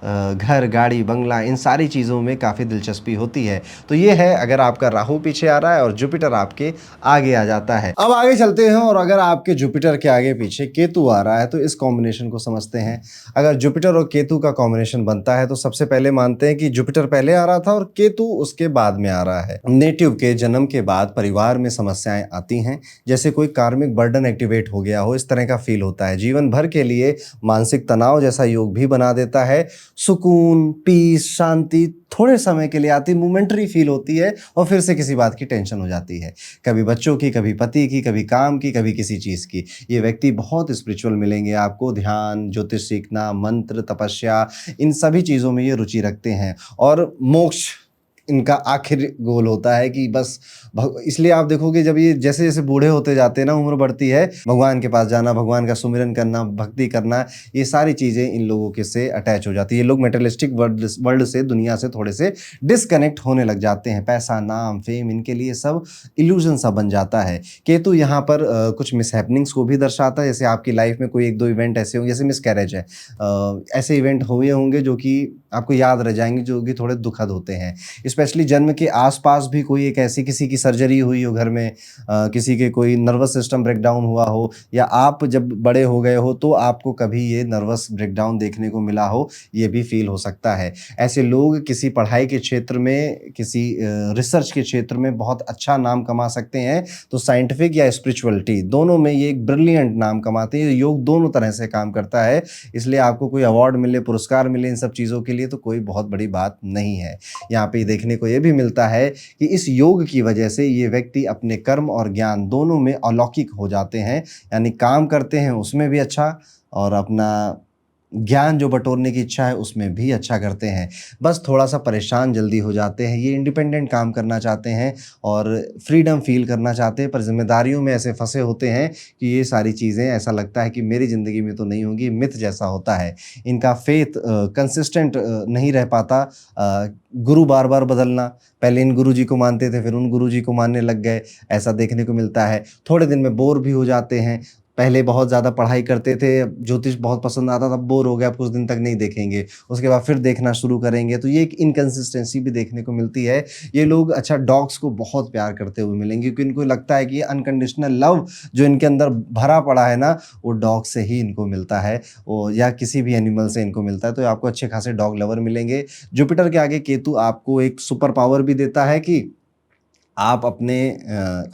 घर गाड़ी बंगला इन सारी चीज़ों में काफ़ी दिलचस्पी होती है। तो ये है अगर आपका राहु पीछे आ रहा है और जुपिटर आपके आगे आ जाता है। अब आगे चलते हैं और अगर आपके जुपिटर के आगे पीछे केतु आ रहा है तो इस कॉम्बिनेशन को समझते हैं। अगर जुपिटर और केतु का कॉम्बिनेशन बनता है तो सबसे पहले मानते हैं कि जुपिटर पहले आ रहा था और केतु उसके बाद में आ रहा है। नेटिव के जन्म के बाद परिवार में समस्याएं आती हैं, जैसे कोई कार्मिक बर्डन एक्टिवेट हो गया हो, इस तरह का फील होता है। जीवन भर के लिए मानसिक तनाव जैसा योग भी बना देता है। सुकून, पीस, शांति थोड़े समय के लिए आती, मोमेंटरी फील होती है और फिर से किसी बात की टेंशन हो जाती है, कभी बच्चों की, कभी पति की, कभी काम की, कभी किसी चीज़ की। ये व्यक्ति बहुत स्पिरिचुअल मिलेंगे आपको, ध्यान, ज्योतिष सीखना, मंत्र, तपस्या, इन सभी चीज़ों में ये रुचि रखते हैं और मोक्ष इनका आखिर गोल होता है कि बस इसलिए आप देखोगे जब ये जैसे जैसे बूढ़े होते जाते हैं ना, उम्र बढ़ती है, भगवान के पास जाना, भगवान का सुमिरन करना, भक्ति करना, ये सारी चीज़ें इन लोगों के से अटैच हो जाती है। ये लोग मेटेरियलिस्टिक वर्ल्ड से, दुनिया से थोड़े से डिस्कनेक्ट होने लग जाते हैं। पैसा, नाम, फेम, इनके लिए सब इल्यूजन सा बन जाता है। केतु यहाँ पर कुछ मिसहैपनिंग्स को भी दर्शाता है, जैसे आपकी लाइफ में कोई एक दो इवेंट ऐसे होंगे, जैसे मिसकैरेज है, ऐसे इवेंट हुए होंगे जो कि आपको याद रह जाएंगे, जो कि थोड़े दुखद होते हैं। स्पेशली जन्म के आसपास भी कोई एक ऐसी किसी की सर्जरी हुई हो घर में, किसी के कोई नर्वस सिस्टम ब्रेकडाउन हुआ हो, या आप जब बड़े हो गए हो तो आपको कभी ये नर्वस ब्रेकडाउन देखने को मिला हो, ये भी फील हो सकता है। ऐसे लोग किसी पढ़ाई के क्षेत्र में, किसी रिसर्च के क्षेत्र में बहुत अच्छा नाम कमा सकते हैं। तो साइंटिफिक या स्पिरिचुअलिटी दोनों में ये एक ब्रिलियंट नाम कमाते हैं। योग दोनों तरह से काम करता है, इसलिए आपको कोई अवार्ड मिले, पुरस्कार मिले, इन सब चीज़ों के लिए तो कोई बहुत बड़ी बात नहीं है। यहाँ पे देखने को ये भी मिलता है कि इस योग की वजह से ये व्यक्ति अपने कर्म और ज्ञान दोनों में अलौकिक हो जाते हैं, यानी काम करते हैं उसमें भी अच्छा और अपना ज्ञान जो बटोरने की इच्छा है उसमें भी अच्छा करते हैं। बस थोड़ा सा परेशान जल्दी हो जाते हैं। ये इंडिपेंडेंट काम करना चाहते हैं और फ्रीडम फील करना चाहते हैं, पर जिम्मेदारियों में ऐसे फंसे होते हैं कि ये सारी चीज़ें ऐसा लगता है कि मेरी ज़िंदगी में तो नहीं होगी, मिथ जैसा होता है। इनका फेथ कंसिस्टेंट नहीं रह पाता। गुरु बार बार बदलना, पहले इन गुरु जी को मानते थे, फिर उन गुरु जी को मानने लग गए, ऐसा देखने को मिलता है। थोड़े दिन में बोर भी हो जाते हैं। पहले बहुत ज़्यादा पढ़ाई करते थे, ज्योतिष बहुत पसंद आता था, बोर हो गया, अब कुछ दिन तक नहीं देखेंगे, उसके बाद फिर देखना शुरू करेंगे। तो ये एक इनकंसिस्टेंसी भी देखने को मिलती है। ये लोग अच्छा डॉग्स को बहुत प्यार करते हुए मिलेंगे, क्योंकि इनको लगता है कि अनकंडीशनल लव जो इनके अंदर भरा पड़ा है ना, वो डॉग से ही इनको मिलता है, वो या किसी भी एनिमल से इनको मिलता है। तो आपको अच्छे खासे डॉग लवर मिलेंगे। जुपिटर के आगे केतु आपको एक सुपर पावर भी देता है कि आप अपने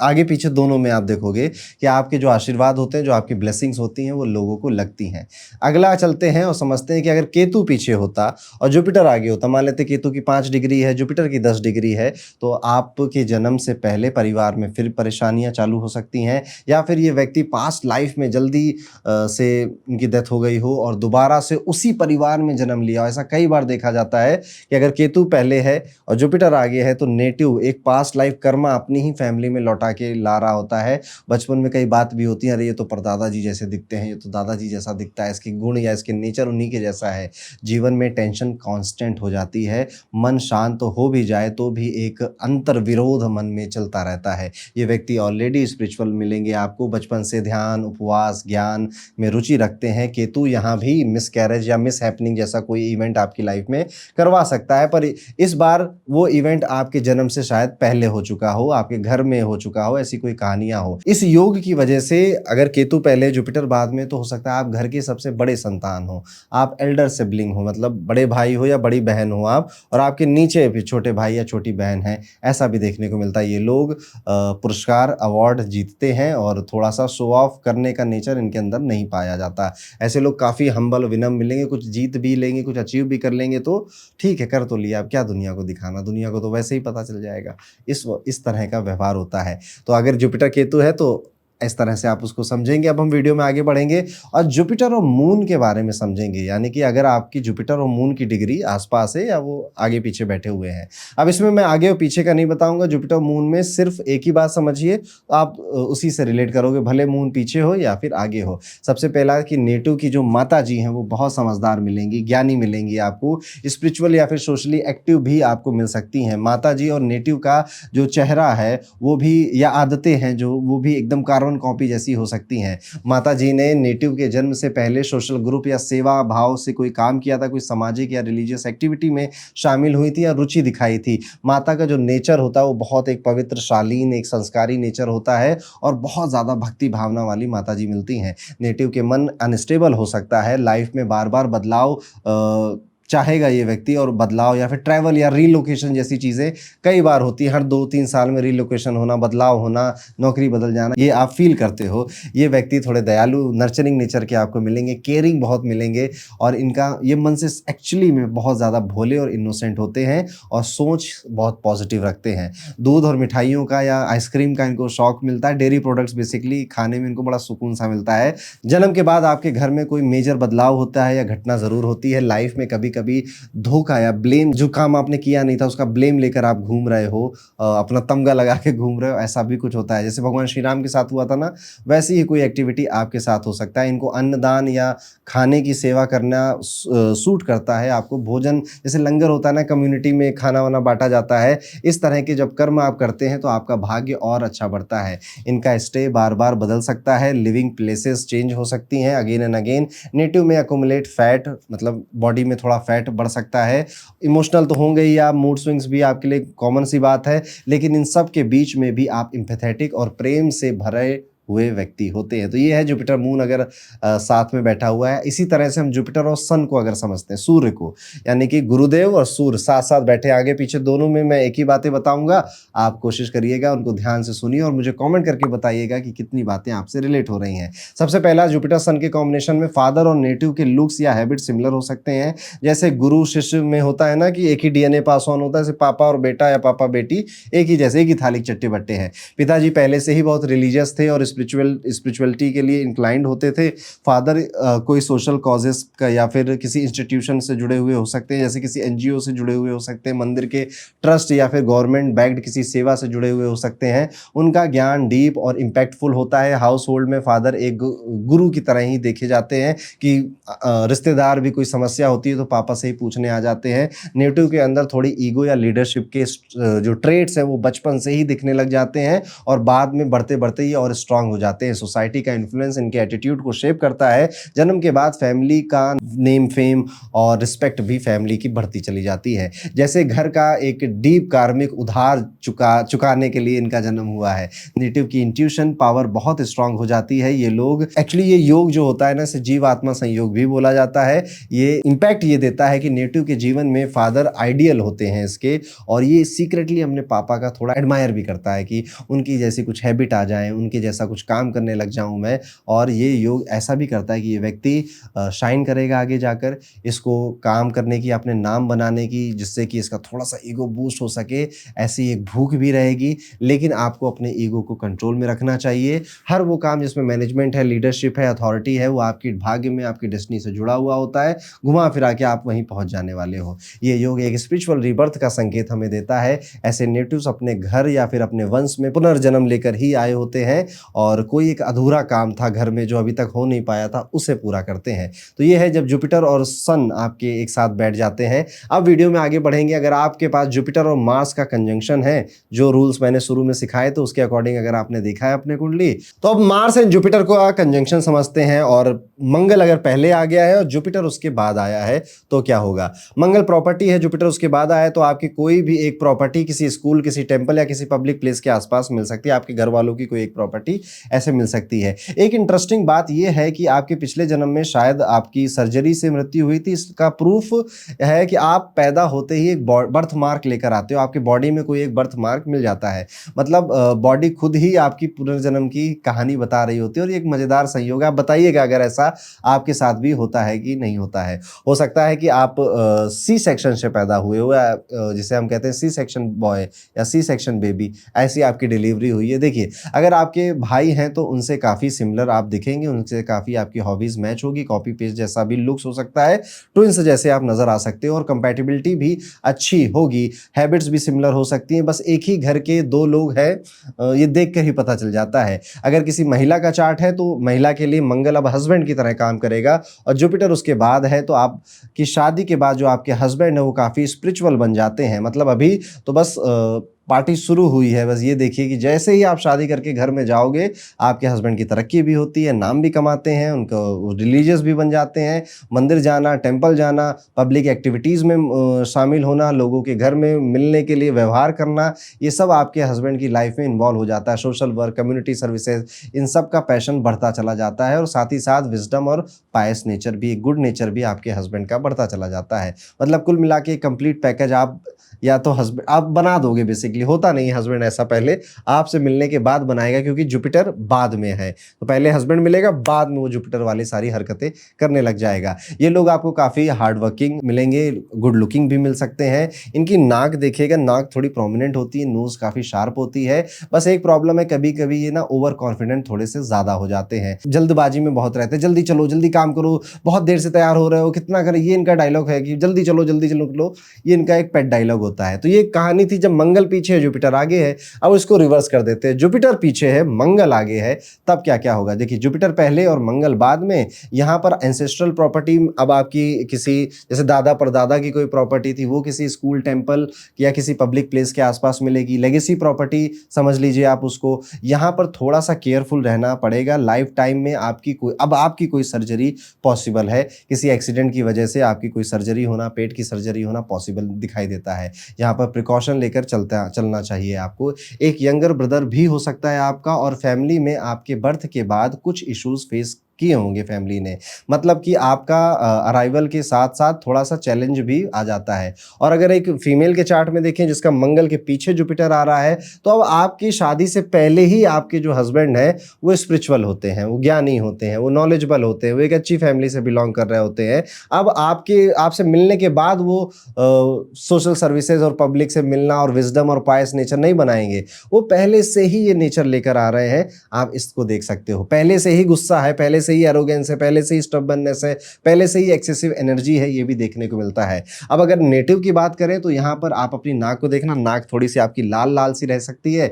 आगे पीछे दोनों में आप देखोगे कि आपके जो आशीर्वाद होते हैं, जो आपकी ब्लेसिंग्स होती हैं, वो लोगों को लगती हैं। अगला चलते हैं और समझते हैं कि अगर केतु पीछे होता और जुपिटर आगे होता, मान लेते केतु की 5 डिग्री है, जुपिटर की 10 डिग्री है, तो आपके जन्म से पहले परिवार में फिर परेशानियां चालू हो सकती हैं, या फिर ये व्यक्ति पास्ट लाइफ में जल्दी से उनकी डेथ हो गई हो और दोबारा से उसी परिवार में जन्म लिया हो। ऐसा कई बार देखा जाता है कि अगर केतु पहले है और जुपिटर आगे है तो नेटिव एक पास्ट लाइफ कर्मा अपनी ही फैमिली में लौटा के ला रहा होता है। बचपन में कई बात भी होती है, अरे ये तो परदादा जी जैसे दिखते हैं, ये तो दादाजी जैसा दिखता है, इसके गुण या इसके नेचर उन्हीं के जैसा है। जीवन में टेंशन कांस्टेंट हो जाती है, मन शांत तो हो भी जाए तो भी एक अंतर विरोध मन में चलता रहता है। ये व्यक्ति ऑलरेडी स्पिरिचुअल मिलेंगे आपको, बचपन से ध्यान, उपवास, ज्ञान में रुचि रखते हैं। केतु यहाँ भी मिसकैरेज या मिस हैपनिंग जैसा कोई इवेंट आपकी लाइफ में करवा सकता है, पर इस बार वो इवेंट आपके जन्म से शायद पहले हो चुका हो, आपके घर में हो चुका हो, ऐसी कोई कहानियां हो। इस योग की वजह से अगर केतु पहले जुपिटर बाद में, तो हो सकता है आप घर के सबसे बड़े संतान हो, आप एल्डर सिबलिंग हो, मतलब बड़े भाई हो या बड़ी बहन हो आप, और आपके नीचे भी छोटे भाई या छोटी बहन है, ऐसा भी देखने को मिलता है। ये लोग पुरस्कार अवार्ड जीतते हैं और थोड़ा सा शो ऑफ करने का नेचर इनके अंदर नहीं पाया जाता। ऐसे लोग काफ़ी हम्बल विनम्र मिलेंगे, कुछ जीत भी लेंगे, कुछ अचीव भी कर लेंगे तो ठीक है, कर तो लिया, अब क्या दुनिया को दिखाना, दुनिया को तो वैसे ही पता चल जाएगा। इस तरह का व्यवहार होता है। तो अगर जुपिटर केतु है तो इस तरह से आप उसको समझेंगे। अब हम वीडियो में आगे बढ़ेंगे और जुपिटर और मून के बारे में समझेंगे, यानी कि अगर आपकी जुपिटर और मून की डिग्री आसपास है या वो आगे पीछे बैठे हुए हैं। अब इसमें मैं आगे और पीछे का नहीं बताऊंगा, जुपिटर मून में सिर्फ एक ही बात समझिए, तो आप उसी से रिलेट करोगे, भले मून पीछे हो या फिर आगे हो। सबसे पहला कि नेटिव की जो माता जी हैं वो बहुत समझदार मिलेंगी, ज्ञानी मिलेंगी आपको, स्पिरिचुअल या फिर सोशली एक्टिव भी आपको मिल सकती हैं। माता जी और नेटिव का जो चेहरा है वो भी, या आदतें हैं जो, वो भी एकदम कार्बन कॉपी जैसी हो सकती हैं। माता जी ने नेटिव के जन्म से पहले सोशल ग्रुप या सेवा भाव से कोई काम किया था, कोई सामाजिक या रिलीजियस एक्टिविटी में शामिल हुई थी या रुचि दिखाई थी। माता का जो नेचर होता है वो बहुत एक पवित्र, शालीन, एक संस्कारी नेचर होता है और बहुत ज़्यादा भक्ति भावना वाली माता जी मिलती हैं। नेटिव के मन अनस्टेबल हो सकता है, लाइफ में बार बार बदलाव चाहेगा ये व्यक्ति, और बदलाव या फिर ट्रैवल या रीलोकेशन जैसी चीज़ें कई बार होती है। हर 2-3 साल में रीलोकेशन होना, बदलाव होना, नौकरी बदल जाना, ये आप फील करते हो। ये व्यक्ति थोड़े दयालु, नर्चरिंग नेचर के आपको मिलेंगे, केयरिंग बहुत मिलेंगे, और इनका ये मन से एक्चुअली में बहुत ज़्यादा भोले और इनोसेंट होते हैं और सोच बहुत पॉजिटिव रखते हैं। दूध और मिठाइयों का या आइसक्रीम का इनको शौक मिलता है, डेयरी प्रोडक्ट्स बेसिकली खाने में इनको बड़ा सुकून सा मिलता है। जन्म के बाद आपके घर में कोई मेजर बदलाव होता है या घटना ज़रूर होती है। लाइफ में कभी कभी धोखा या ब्लेम, जो काम आपने किया नहीं था उसका ब्लेम लेकर आप घूम रहे हो, अपना तमगा लगा के घूम रहे हो, ऐसा भी कुछ होता है। जैसे भगवान श्री राम के साथ हुआ था ना, वैसी ही कोई एक्टिविटी आपके साथ हो सकता है। इनको अन्नदान या खाने की सेवा करना सूट करता है। आपको भोजन, जैसे लंगर होता है ना, कम्युनिटी में खाना वाना बांटा जाता है, इस तरह के जब कर्म आप करते हैं तो आपका भाग्य और अच्छा बढ़ता है। इनका स्टे बार बार बदल सकता है, लिविंग प्लेसेस चेंज हो सकती हैं अगेन एंड अगेन। नेटिव में अकोमुलेट फैट, मतलब बॉडी में थोड़ा फैट बढ़ सकता है। इमोशनल तो होंगे ही आप, मूड स्विंग्स भी आपके लिए कॉमन सी बात है, लेकिन इन सब के बीच में भी आप एम्पैथेटिक और प्रेम से भरे हुए व्यक्ति होते हैं। तो ये है जुपिटर मून अगर साथ में बैठा हुआ है। इसी तरह से हम जुपिटर और सन को अगर समझते हैं, सूर्य को, यानी कि गुरुदेव और सूर्य साथ साथ बैठे, आगे पीछे दोनों में मैं एक ही बातें बताऊंगा, आप कोशिश करिएगा उनको ध्यान से सुनिए और मुझे कमेंट करके बताइएगा कि कितनी बातें आपसे रिलेट हो रही हैं। सबसे पहला, जुपिटर सन के कॉम्बिनेशन में फादर और नेटिव के लुक्स या हैबिट सिमिलर हो सकते हैं। जैसे गुरु शिष्य में होता है ना कि एक ही डीएनए पास ऑन होता है, जैसे पापा और बेटा या पापा बेटी एक ही जैसे, एक ही थाली के चट्टे बट्टे हैं। पिताजी पहले से ही बहुत रिलीजियस थे और स्पिरिचुअलिटी के लिए इंक्लाइंड होते थे। फादर कोई सोशल कॉजेस का या फिर किसी इंस्टीट्यूशन से जुड़े हुए हो सकते हैं, जैसे किसी एनजीओ से जुड़े हुए हो सकते हैं, मंदिर के ट्रस्ट या फिर गवर्नमेंट बैक्ड किसी सेवा से जुड़े हुए हो सकते हैं। उनका ज्ञान डीप और इम्पैक्टफुल होता है। हाउस होल्ड में फादर एक गुरु की तरह ही देखे जाते हैं कि रिश्तेदार भी कोई समस्या होती है तो पापा से ही पूछने आ जाते हैं। नेटिव के अंदर थोड़ी ईगो या लीडरशिप के जो ट्रेट्स हैं वो बचपन से ही दिखने लग जाते हैं और बाद में बढ़ते बढ़ते ये और स्ट्रांग हो जाते हैं। सोसाइटी का इन्फ्लुएंस इनके एटीट्यूड को शेप करता है। जन्म के बाद फैमिली का नेम, फेम और रिस्पेक्ट भी फैमिली की बढ़ती चली जाती है। जैसे घर का एक डीप कार्मिक उधार चुकाने के लिए इनका जन्म हुआ है। नेटिव की इंट्यूशन पावर बहुत स्ट्रांग हो जाती है। ये लोग एक्चुअली, ये योग जो होता है ना, इसे जीव आत्मा संयोग भी बोला जाता है। ये इम्पैक्ट ये देता है कि नेटिव के जीवन में फादर आइडियल होते हैं इसके, और ये सीक्रेटली अपने पापा का थोड़ा एडमायर भी करता है कि उनकी जैसी कुछ हैबिट आ जाए, उनके जैसा कुछ कुछ काम करने लग जाऊँ मैं। और ये योग ऐसा भी करता है कि ये व्यक्ति शाइन करेगा आगे जाकर, इसको काम करने की, अपने नाम बनाने की, जिससे कि इसका थोड़ा-सा ईगो बूस्ट हो सके, ऐसी एक भूख भी रहेगी। लेकिन आपको अपने ईगो को कंट्रोल में रखना चाहिए। हर वो काम जिसमें मैनेजमेंट है, लीडरशिप है, अथॉरिटी है, वो आपके भाग्य में, आपकी डेस्टिनी से जुड़ा हुआ होता है। घुमा-फिरा के आप वहीं पहुँच जाने वाले हो। ये योग एक स्पिरिचुअल रीबर्थ का संकेत हमें देता है। ऐसे नेटिव्स अपने घर या फिर अपने वंश में पुनर्जन्म लेकर ही आए होते हैं और कोई एक अधूरा काम था घर में जो अभी तक हो नहीं पाया था, उसे पूरा करते हैं। तो ये है जब जुपिटर और सन आपके एक साथ बैठ जाते हैं। अब वीडियो में आगे बढ़ेंगे। अगर आपके पास जुपिटर और मार्स का कंजंक्शन है, जो रूल्स मैंने शुरू में सिखाए तो उसके अकॉर्डिंग अगर आपने देखा है अपने कुंडली, तो अब मार्स एंड जुपिटर को कंजंक्शन समझते हैं। और मंगल अगर पहले आ गया है और जुपिटर उसके बाद आया है तो क्या होगा। मंगल प्रॉपर्टी है, जुपिटर उसके बाद आया है, तो आपकी कोई भी एक प्रॉपर्टी किसी स्कूल, किसी टेम्पल या किसी पब्लिक प्लेस के आसपास मिल सकती है। आपके घर वालों की कोई एक प्रॉपर्टी ऐसे मिल सकती है। एक इंटरेस्टिंग बात यह है कि आपके पिछले जन्म में शायद आपकी सर्जरी से मृत्यु हुई थी। इसका प्रूफ है कि आप पैदा होते ही एक बर्थ मार्क लेकर आते हो। आपकी बॉडी में कोई एक बर्थ मार्क मिल जाता है। मतलब बॉडी खुद ही आपकी पुनर्जन्म की कहानी बता रही होती है। और ये एक मजेदार संयोग है। आप बताइएगा अगर ऐसा आपके साथ भी होता है कि नहीं होता है। हो सकता है कि आप सी सेक्शन से पैदा हुए हो, या जिसे हम कहते हैं सी सेक्शन बॉय या सी सेक्शन बेबी, ऐसी आपकी डिलीवरी हुई है। देखिए, अगर आपके भाई हैं तो उनसे काफ़ी सिमिलर आप दिखेंगे, उनसे काफ़ी आपकी हॉबीज़ मैच होगी, कॉपी पेस्ट जैसा भी लुक्स हो सकता है, ट्विंस जैसे आप नज़र आ सकते हो और कंपैटिबिलिटी भी अच्छी होगी, हैबिट्स भी सिमिलर हो सकती हैं। बस एक ही घर के दो लोग हैं, ये देख कर ही पता चल जाता है। अगर किसी महिला का चार्ट है तो महिला के लिए मंगल अब हस्बैंड की तरह काम करेगा और जुपिटर उसके बाद है, तो आपकी शादी के बाद जो आपके हस्बैंड है वो काफ़ी स्पिरिचुअल बन जाते हैं। मतलब अभी तो बस पार्टी शुरू हुई है। बस ये देखिए कि जैसे ही आप शादी करके घर में जाओगे, आपके हस्बैंड की तरक्की भी होती है, नाम भी कमाते हैं, उनको रिलीजियस भी बन जाते हैं। मंदिर जाना, टेंपल जाना, पब्लिक एक्टिविटीज़ में शामिल होना, लोगों के घर में मिलने के लिए व्यवहार करना, ये सब आपके हस्बैंड की लाइफ में इन्वॉल्व हो जाता है। सोशल वर्क, कम्युनिटी सर्विसेज, इन सब का पैशन बढ़ता चला जाता है। और साथ ही साथ विजडम और पायस नेचर भी, गुड नेचर भी आपके हस्बैंड का बढ़ता चला जाता है। मतलब कुल मिला के कंप्लीट पैकेज आप या तो हस्बैंड आप बना दोगे। बेसिकली होता नहीं है हस्बैंड ऐसा पहले आपसे मिलने के बाद बनाएगा, क्योंकि जुपिटर बाद में है। तो पहले हस्बैंड मिलेगा, बाद में वो जुपिटर वाली सारी हरकतें करने लग जाएगा। ये लोग आपको काफ़ी हार्ड वर्किंग मिलेंगे, गुड लुकिंग भी मिल सकते हैं। इनकी नाक देखिएगा, नाक थोड़ी प्रोमिनेंट होती है, नोज़ काफ़ी शार्प होती है। बस एक प्रॉब्लम है, कभी कभी ये ना ओवर कॉन्फिडेंट थोड़े से ज़्यादा हो जाते हैं, जल्दबाजी में बहुत रहते हैं। जल्दी चलो, जल्दी काम करो, बहुत देर से तैयार हो रहे हो, कितना करें, ये इनका डायलॉग है कि जल्दी चलो, जल्दी चलो। ये इनका एक पेट डायलॉग होता है। तो ये कहानी थी जब मंगल पीछे है, जुपिटर आगे है। अब इसको रिवर्स कर देते हैं, जुपिटर पीछे है, मंगल आगे है, तब क्या क्या होगा। देखिए, जुपिटर पहले और मंगल बाद में। यहाँ पर एंसेस्ट्रल प्रॉपर्टी अब आपकी किसी, जैसे दादा परदादा की कोई प्रॉपर्टी थी, वो किसी स्कूल, टेंपल या किसी पब्लिक प्लेस के आसपास मिलेगी। लेगेसी प्रॉपर्टी समझ लीजिए आप उसको। यहाँ पर थोड़ा सा केयरफुल रहना पड़ेगा। लाइफ टाइम में आपकी कोई सर्जरी पॉसिबल है, किसी एक्सीडेंट की वजह से आपकी कोई सर्जरी होना, पेट की सर्जरी होना पॉसिबल दिखाई देता है। यहाँ पर प्रिकॉशन लेकर चलना चाहिए आपको। एक यंगर ब्रदर भी हो सकता है आपका, और फैमिली में आपके बर्थ के बाद कुछ इश्यूज फेस किए होंगे फैमिली ने। मतलब कि आपका अराइवल के साथ साथ थोड़ा सा चैलेंज भी आ जाता है। और अगर एक फीमेल के चार्ट में देखें जिसका मंगल के पीछे जुपिटर आ रहा है, तो अब आपकी शादी से पहले ही आपके जो हस्बैंड है वो स्पिरिचुअल होते हैं, वो ज्ञानी होते हैं, वो नॉलेजेबल होते हैं, वो एक अच्छी फैमिली से बिलोंग कर रहे होते हैं। अब आपसे मिलने के बाद वो सोशल सर्विसेज और पब्लिक से मिलना और विजडम और पायस नेचर नहीं बनाएंगे, वो पहले से ही ये नेचर लेकर आ रहे हैं। आप इसको देख सकते हो, पहले से ही गुस्सा है, पहले से ही एरोगेंस है, पहले से ही स्टबर्ननेस है, पहले से ही एक्सेसिव एनर्जी है, ये भी देखने को मिलता है। अब अगर नेटिव की बात करें तो यहाँ पर आप अपनी नाक को देखना, नाक थोड़ी सी आपकी लाल लाल सी रह सकती है,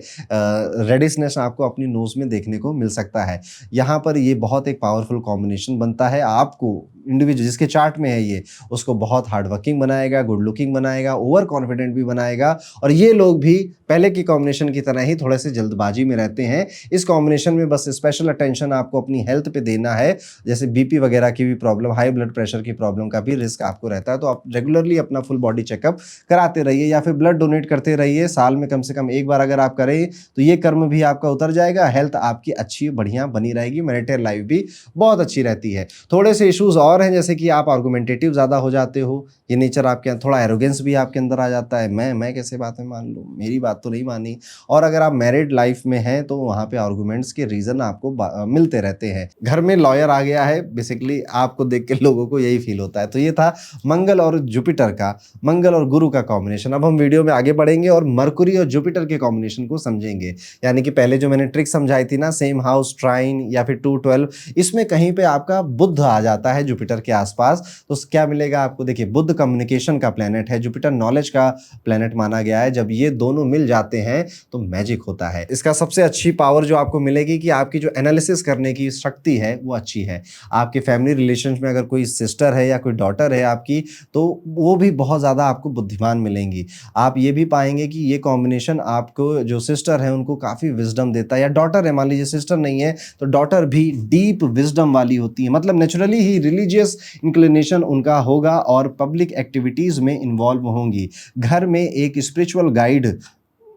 रेडिशनेस आपको अपनी नोज में देखने को मिल सकता है। यहाँ पर ये बहुत एक पावरफुल कॉम्बिनेशन बनता है। आपको इंडिविजुअल जिसके चार्ट में है ये, उसको बहुत हार्ड वर्किंग बनाएगा, गुड लुकिंग बनाएगा, ओवर कॉन्फिडेंट भी बनाएगा। और ये लोग भी पहले की कॉम्बिनेशन की तरह ही थोड़े से जल्दबाजी में रहते हैं। इस कॉम्बिनेशन में बस स्पेशल अटेंशन आपको अपनी हेल्थ पे देना है। जैसे बीपी वगैरह की भी प्रॉब्लम, हाई ब्लड प्रेशर की प्रॉब्लम का भी रिस्क आपको रहता है। तो आप रेगुलरली अपना फुल बॉडी चेकअप कराते रहिए, या फिर ब्लड डोनेट करते रहिए। साल में कम से कम एक बार अगर आप करें तो ये कर्म भी आपका उतर जाएगा, हेल्थ आपकी अच्छी बढ़िया बनी रहेगी, मैरिटल लाइफ भी बहुत अच्छी रहती है। थोड़े से इश्यूज और और हैं जैसे कि आप आर्गुमेंटेटिव ज़्यादा हो जाते हो, ये नेचर आपके थोड़ा एरोगेंस भी आपके अंदर आ जाता है, मैं कैसे बातें मान लूँ, मेरी बात तो नहीं मानी। और अगर आप मैरिड लाइफ में हैं तो वहाँ पे आर्गुमेंट्स के रीज़न आपको मिलते रहते हैं। घर में लॉयर आ गया है, बेसिकली आपको देख के लोगों को यही फील होता है। तो ये था मंगल और जुपिटर का, मंगल और गुरु का कॉम्बिनेशन। अब हम वीडियो में आगे बढ़ेंगे और मरकुरी और जुपिटर के कॉम्बिनेशन को समझेंगे। यानी कि पहले जो मैंने ट्रिक समझाई थी ना, सेम हाउस ट्राइन या फिर 212, इसमें कहीं पे आपका बुध आ जाता है जुपिटर के आसपास, तो क्या मिलेगा आपको? देखिए, बुध कम्युनिकेशन का प्लेनेट है, जुपिटर नॉलेज का प्लेनेट माना गया है। जब ये दोनों मिल जाते हैं तो मैजिक होता है। इसका सबसे अच्छी पावर जो आपको मिलेगी कि आपकी जो एनालिसिस करने की शक्ति है वो अच्छी है। आपके फैमिली रिलेशन में अगर कोई सिस्टर है या कोई डॉटर है आपकी, तो वो भी बहुत ज़्यादा आपको बुद्धिमान मिलेंगी। आप ये भी पाएंगे कि ये कॉम्बिनेशन आपको, जो सिस्टर है उनको काफ़ी विजडम देता है, या डॉटर है, मान लीजिए सिस्टर नहीं है तो डॉटर भी डीप विजडम वाली होती है। मतलब नेचुरली ही रिलीजियस इंक्लिनेशन उनका होगा और पब्लिक एक्टिविटीज़ में इन्वॉल्व होंगी। घर में एक स्पिरिचुअल गाइड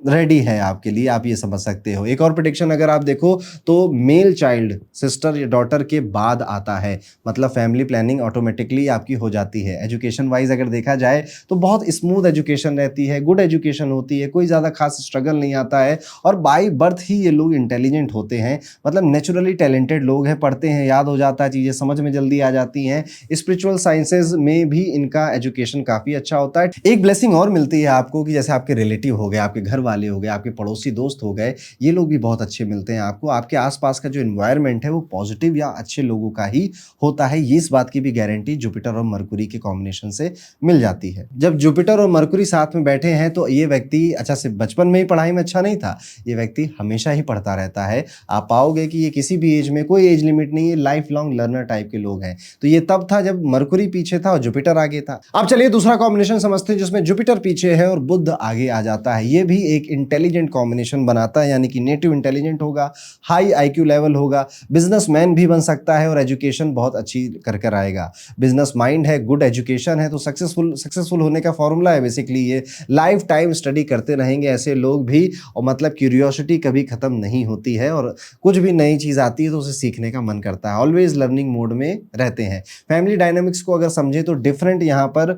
रेडी है आपके लिए, आप ये समझ सकते हो। एक और प्रेडिक्शन अगर आप देखो तो मेल चाइल्ड सिस्टर या डॉटर के बाद आता है, मतलब फैमिली प्लानिंग ऑटोमेटिकली आपकी हो जाती है। एजुकेशन वाइज अगर देखा जाए तो बहुत स्मूथ एजुकेशन रहती है, गुड एजुकेशन होती है, कोई ज़्यादा खास स्ट्रगल नहीं आता है, और बाय बर्थ ही ये लोग इंटेलिजेंट होते हैं। मतलब नेचुरली टैलेंटेड लोग हैं, पढ़ते हैं, याद हो जाता है, चीज़ें समझ में जल्दी आ जाती हैं। स्पिरिचुअल साइंसेज में भी इनका एजुकेशन काफ़ी अच्छा होता है। एक ब्लेसिंग और मिलती है आपको कि जैसे आपके रिलेटिव हो गए, आपके घर वाले हो गए, आपके पड़ोसी दोस्त हो गए, ये लोग भी बहुत अच्छे मिलते हैं आपको। आपके आसपास का जो एनवायरनमेंट है वो पॉजिटिव या अच्छे लोगों का ही होता है। ये इस बात की भी गारंटी जुपिटर और मरकुरी के कॉम्बिनेशन से मिल जाती है। जब जुपिटर और मरकुरी साथ में बैठे हैं तो ये व्यक्ति अच्छा से बचपन में ही पढ़ाई में अच्छा नहीं था, ये व्यक्ति हमेशा ही पढ़ता रहता है। आप पाओगे कि ये किसी भी एज में, कोई एज लिमिट नहीं है, लाइफ लॉन्ग लर्नर टाइप के लोग हैं। तो ये तब था जब मरकुरी पीछे था और जुपिटर आगे था। अब चलिए दूसरा कॉम्बिनेशन समझते हैं जिसमें जुपिटर पीछे है और बुध आगे आ जाता है। ये भी एक इंटेलिजेंट कॉम्बिनेशन बनाता है, यानी कि नेटिव इंटेलिजेंट होगा, हाई आईक्यू लेवल होगा, बिजनेसमैन भी बन सकता है और एजुकेशन बहुत अच्छी कर कर आएगा। बिजनेस माइंड है, गुड एजुकेशन है, तो सक्सेसफुल होने का फॉर्मूला है बेसिकली ये। लाइफ टाइम स्टडी करते रहेंगे ऐसे लोग भी, और मतलब क्यूरियोसिटी कभी खत्म नहीं होती है, और कुछ भी नई चीज़ आती है तो उसे सीखने का मन करता है, ऑलवेज लर्निंग मोड में रहते हैं। फैमिली डायनामिक्स को अगर समझे तो डिफरेंट यहाँ पर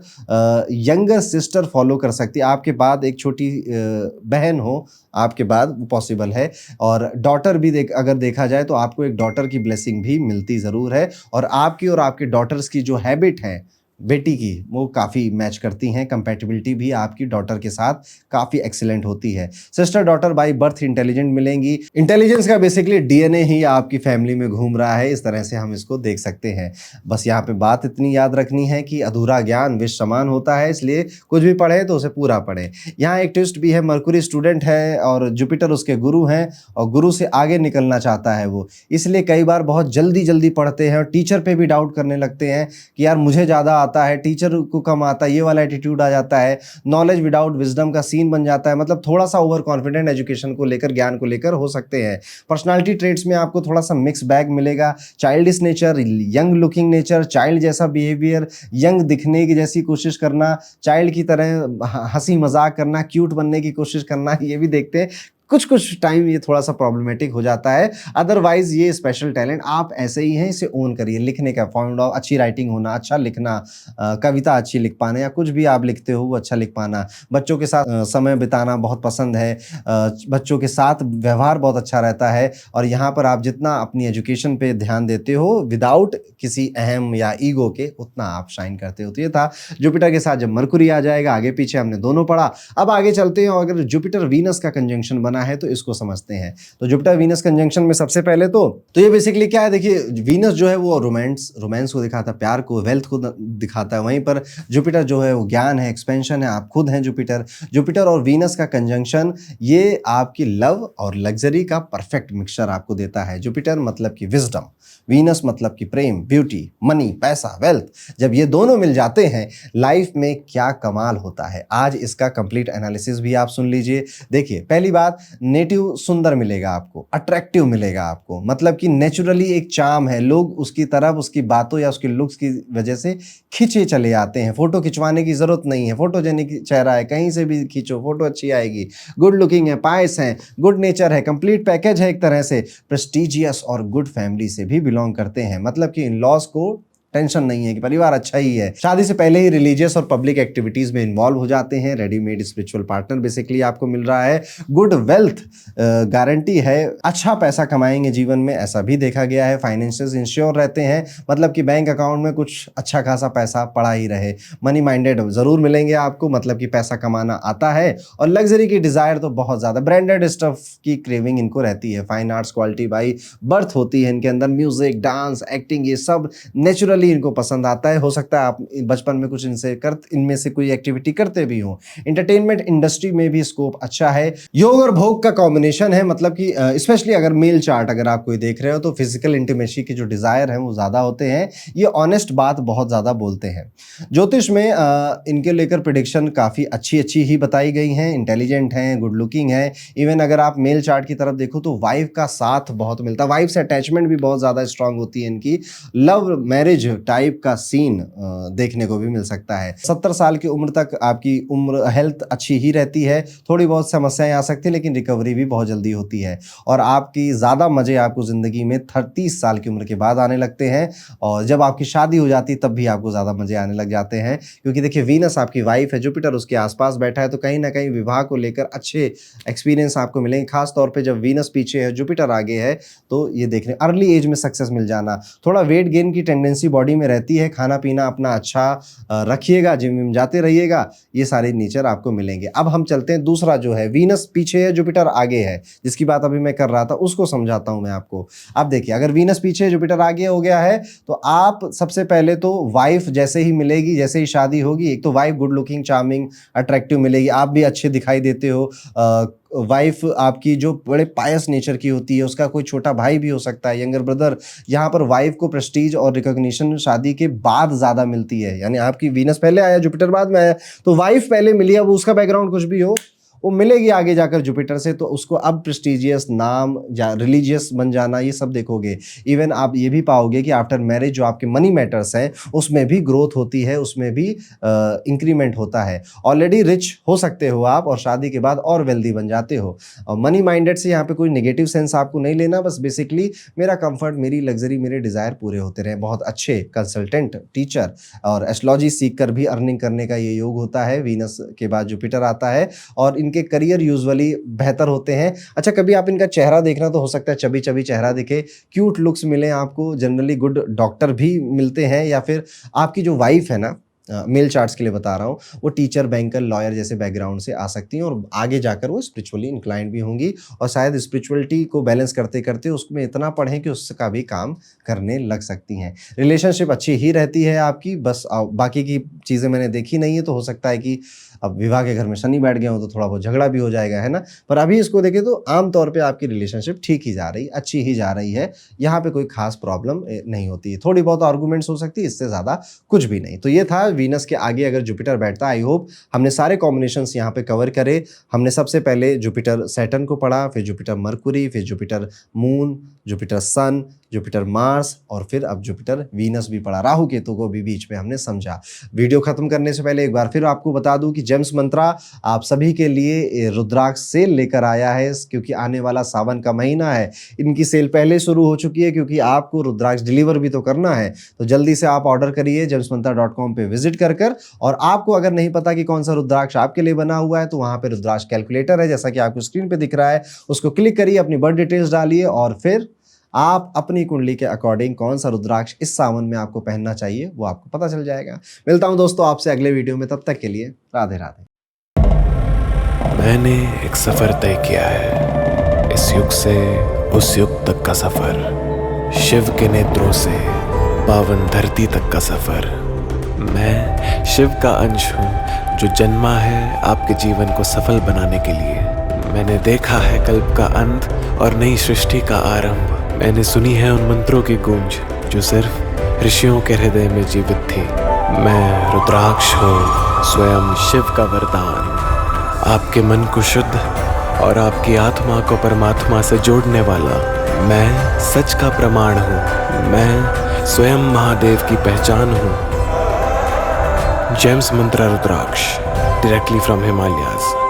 यंगर सिस्टर फॉलो कर सकती है। आपके बाद एक छोटी बहन हो आपके बाद, वो पॉसिबल है। और डॉटर भी अगर देखा जाए तो आपको एक डॉटर की ब्लेसिंग भी मिलती ज़रूर है, और आपकी और आपके डॉटर्स की जो हैबिट है बेटी की, वो काफ़ी मैच करती हैं। कंपैटिबिलिटी भी आपकी डॉटर के साथ काफ़ी एक्सीलेंट होती है। Sister daughter by birth intelligent मिलेंगी। इंटेलिजेंस का बेसिकली डीएनए ही आपकी फैमिली में घूम रहा है, इस तरह से हम इसको देख सकते हैं। बस यहाँ पे बात इतनी याद रखनी है कि अधूरा ज्ञान विष समान होता है, इसलिए कुछ भी पढ़े तो उसे पूरा पढ़े। यहाँ एक ट्विस्ट भी है, मरकुरी स्टूडेंट है और जुपिटर उसके गुरु हैं, और गुरु से आगे निकलना चाहता है वो, इसलिए कई बार बहुत जल्दी पढ़ते हैं और टीचर पे भी डाउट करने लगते हैं कि यार मुझे ज़्यादा आता है, टीचर को कम आता है, ये वाला एटीट्यूड आ जाता है। नॉलेज विदाउट विजडम का सीन बन जाता है, मतलब थोड़ा सा ओवर कॉन्फिडेंट एजुकेशन को लेकर, ज्ञान को लेकर हो सकते हैं। पर्सनालिटी ट्रेट्स में आपको थोड़ा सा मिक्स बैग मिलेगा। Childish nature, young looking nature, child जैसा बिहेवियर, यंग दिखने की जैसी कोशिश करना, चाइल्ड की तरह हंसी मजाक करना, क्यूट बनने की कोशिश करना, ये भी देखते हैं। कुछ टाइम ये थोड़ा सा प्रॉब्लमेटिक हो जाता है, अदरवाइज ये स्पेशल टैलेंट आप ऐसे ही हैं, इसे ओन करिए। लिखने का फाउंड ऑफ अच्छी राइटिंग होना, अच्छा लिखना, कविता अच्छी लिख पाना, या कुछ भी आप लिखते हो वो अच्छा लिख पाना। बच्चों के साथ समय बिताना बहुत पसंद है, बच्चों के साथ व्यवहार बहुत अच्छा रहता है, और यहाँ पर आप जितना अपनी एजुकेशन पे ध्यान देते हो विदाउट किसी अहम या ईगो के, उतना आप शाइन करते हो। तो ये था जुपिटर के साथ जब मरकुरी आ जाएगा। आगे पीछे हमने दोनों पढ़ा, अब आगे चलते हैं। अगर जुपिटर वीनस का कंजंक्शन बना है तो इसको समझते हैं। तो जुपिटर वीनस कंजंक्शन में सबसे पहले तो ये बेसिकली क्या है, देखिए वीनस जो है वो रोमांस को दिखाता है, प्यार को, वेल्थ को दिखाता है। वहीं पर जुपिटर जो है वो ज्ञान है, एक्सपेंशन है, आप खुद हैं जुपिटर और वीनस का कंजंक्शन ये आपकी लव और लग्जरी का परफेक्ट मिक्सचर आपको देता है। जुपिटर मतलब कि विजडम, वीनस मतलब कि प्रेम, ब्यूटी, मनी, पैसा, वेल्थ। जब ये दोनों मिल जाते हैं लाइफ में क्या कमाल होता है। आज इसका कंप्लीट एनालिसिस भी आप सुन लीजिए। देखिए, पहली बात, नेटिव सुंदर मिलेगा आपको, अट्रैक्टिव मिलेगा आपको, मतलब कि नेचुरली एक चार्म है, लोग उसकी तरफ, उसकी बातों या उसकी लुक्स की वजह से खिंचे चले आते हैं। फोटो खिंचवाने की जरूरत नहीं है, फोटोजेनिक चेहरा है, कहीं से भी खींचो फोटो अच्छी आएगी। गुड लुकिंग है, पायस है, गुड नेचर है, कंप्लीट पैकेज है एक तरह से। प्रेस्टिजियस और गुड फैमिली से भी बिलोंग करते हैं, मतलब कि इन लॉज को टेंशन नहीं है कि परिवार अच्छा ही है। शादी से पहले ही रिलीजियस और पब्लिक एक्टिविटीज में इन्वॉल्व हो जाते हैं। रेडीमेड स्पिरिचुअल पार्टनर बेसिकली आपको मिल रहा है। गुड वेल्थ गारंटी है, अच्छा पैसा कमाएंगे जीवन में, ऐसा भी देखा गया है। फाइनेंशियल इंश्योर रहते हैं, मतलब कि बैंक अकाउंट में कुछ अच्छा खासा पैसा पड़ा ही रहे। मनी माइंडेड जरूर मिलेंगे आपको, मतलब कि पैसा कमाना आता है। और लग्जरी की डिजायर तो बहुत ज्यादा, ब्रांडेड स्टफ की क्रेविंग इनको रहती है। Fine arts quality by birth होती है इनके अंदर। म्यूजिक, डांस, एक्टिंग, ये सब नेचुरली इनको पसंद आता है। हो सकता है आप बचपन में कुछ इनमें से कोई एक्टिविटी करते भी हो। एंटरटेनमेंट इंडस्ट्री में भी स्कोप अच्छा है। योग और भोग का कॉम्बिनेशन है, मतलब कि स्पेशली अगर मेल चार्ट अगर आप कोई देख रहे हो तो फिजिकल इंटीमेसी के जो डिजायर है वो ज्यादा होते हैं। ये ऑनेस्ट बात बहुत ज्यादा बोलते हैं। ज्योतिष में इनके लेकर प्रिडिक्शन काफी अच्छी ही बताई गई हैं। इंटेलिजेंट हैं, गुड लुकिंग है। इवन अगर आप मेल चार्ट की तरफ देखो तो वाइफ का साथ बहुत मिलता है, वाइफ से अटैचमेंट भी बहुत ज्यादा स्ट्रांग होती है इनकी। लव मैरिज टाइप का सीन देखने को भी मिल सकता है। 70 साल की उम्र तक आपकी उम्र हेल्थ अच्छी ही रहती है। थोड़ी बहुत समस्याएं आ सकती है लेकिन रिकवरी भी बहुत जल्दी होती है। और आपकी ज़्यादा मज़े आपको ज़िंदगी में 30 साल की उम्र के बाद आने लगते हैं। और जब आपकी शादी हो जाती है तब भी आपको ज़्यादा मज़े आने लग जाते हैं, क्योंकि देखिए वीनस आपकी वाइफ है, जुपिटर उसके आसपास बैठा है, तो कहीं ना कहीं विवाह को लेकर अच्छे एक्सपीरियंस आपको मिलेंगे। खास तौर पे जब वीनस पीछे है, जुपिटर आगे है, तो ये देखने अर्ली एज में सक्सेस मिल जाना। थोड़ा वेट गेन की टेंडेंसी बॉडी में रहती है। खाना पीना अपना अच्छा रखिएगा, जिम विम जाते रहिएगा, ये सारे नेचर आपको मिलेंगे। अब हम चलते हैं दूसरा जो है, वीनस पीछे है, जुपिटर आगे है, जिसकी बात अभी मैं कर रहा था उसको समझाता हूं मैं आपको। अब देखिए, अगर वीनस पीछे जुपिटर आगे हो गया है तो आप सबसे पहले तो वाइफ जैसे ही मिलेगी, जैसे ही शादी होगी, एक तो wife good looking, charming, attractive मिलेगी। आप भी अच्छे दिखाई देते हो। वाइफ आपकी जो बड़े पायस नेचर की होती है, उसका कोई छोटा भाई भी हो सकता है, यंगर ब्रदर। यहाँ पर वाइफ को प्रेस्टीज और रिकॉग्निशन शादी के बाद ज़्यादा मिलती है। यानी आपकी वीनस पहले आया, जुपिटर बाद में आया, तो वाइफ पहले मिली। अब उसका बैकग्राउंड कुछ भी हो, वो मिलेगी आगे जाकर जुपिटर से, तो उसको अब प्रेस्टिजियस नाम या रिलीजियस बन जाना, ये सब देखोगे। इवन आप ये भी पाओगे कि आफ्टर मैरिज जो आपके मनी मैटर्स हैं उसमें भी ग्रोथ होती है, उसमें भी इंक्रीमेंट होता है। ऑलरेडी रिच हो सकते हो आप और शादी के बाद और वेल्दी बन जाते हो। और मनी माइंडेड से यहाँ पे कोई नेगेटिव सेंस आपको नहीं लेना, बस बेसिकली मेरा कंफर्ट, मेरी लग्जरी, मेरे डिज़ायर पूरे होते रहे। बहुत अच्छे कंसल्टेंट, टीचर और एस्ट्रोलॉजी सीख कर भी अर्निंग करने का ये योग होता है। वीनस के बाद जुपिटर आता है और के करियर यूजुअली बेहतर होते हैं। अच्छा, कभी आप इनका चेहरा देखना, तो हो सकता है चबी चबी चेहरा दिखे, क्यूट लुक्स मिले आपको। जनरली गुड डॉक्टर भी मिलते हैं, या फिर आपकी जो वाइफ है ना, मेल चार्ट्स के लिए बता रहा हूँ, वो टीचर, बैंकर, लॉयर जैसे बैकग्राउंड से आ सकती हैं और आगे जाकर वो स्पिरिचुअली इंक्लाइंड भी होंगी। और शायद स्पिरिचुअलिटी को बैलेंस करते करते उसमें इतना पढ़ें कि उसका भी काम करने लग सकती हैं। रिलेशनशिप अच्छी ही रहती है आपकी, बस बाकी की चीज़ें मैंने देखी नहीं है, तो हो सकता है कि अब विवाह के घर में शनि बैठ गया हो तो थोड़ा बहुत झगड़ा भी हो जाएगा, है ना। पर अभी इसको देखें तो आमतौर पे आपकी रिलेशनशिप ठीक ही जा रही, अच्छी ही जा रही है। यहाँ पे कोई खास प्रॉब्लम नहीं होती है। थोड़ी बहुत आर्गूमेंट्स हो सकती है, इससे ज़्यादा कुछ भी नहीं। तो ये था वीनस के आगे अगर जुपिटर बैठता। आई होप हमने सारे कॉम्बिनेशंस यहाँ पे कवर करे। हमने सबसे पहले जुपिटर सैटर्न को पढ़ा, फिर जुपिटर मरकुरी, फिर जुपिटर मून, जुपिटर सन, जुपिटर मार्स, और फिर अब जुपिटर वीनस भी पढ़ा। राहु केतु को भी बीच में हमने समझा। वीडियो खत्म करने से पहले एक बार फिर आपको बता दूं कि जेम्स मंत्रा आप सभी के लिए रुद्राक्ष सेल लेकर आया है, क्योंकि आने वाला सावन का महीना है। इनकी सेल पहले शुरू हो चुकी है, क्योंकि आपको रुद्राक्ष डिलीवर भी तो करना है। तो जल्दी से आप ऑर्डर करिए jamsmantra.com पे विजिट कर। और आपको अगर नहीं पता कि कौन सा रुद्राक्ष आपके लिए बना हुआ है, तो वहां पे रुद्राक्ष कैलकुलेटर है, जैसा कि आपको स्क्रीन पे दिख रहा है। उसको क्लिक करिए, अपनी बर्थ डिटेल्स डालिए और फिर आप अपनी कुंडली के अकॉर्डिंग कौन सा रुद्राक्ष इस सावन में आपको पहनना चाहिए वो आपको पता चल जाएगा। मिलता हूं दोस्तों आपसे अगले वीडियो में, तब तक के लिए राधे राधे। मैंने एक सफर तय किया है, इस युग से उस युग तक का सफर, शिव के नेत्रों से पावन धरती तक का सफर। मैं शिव का अंश हूँ जो जन्मा है आपके जीवन को सफल बनाने के लिए। मैंने देखा है कल्प का अंत और नई सृष्टि का आरंभ। मैंने सुनी है उन मंत्रों की गूंज जो सिर्फ ऋषियों के हृदय में जीवित थी। मैं रुद्राक्ष हूँ, स्वयं शिव का वरदान, आपके मन को शुद्ध और आपकी आत्मा को परमात्मा से जोड़ने वाला। मैं सच का प्रमाण हूँ, मैं स्वयं महादेव की पहचान हूँ। Gems Mantra rudraksha, directly from Himalayas.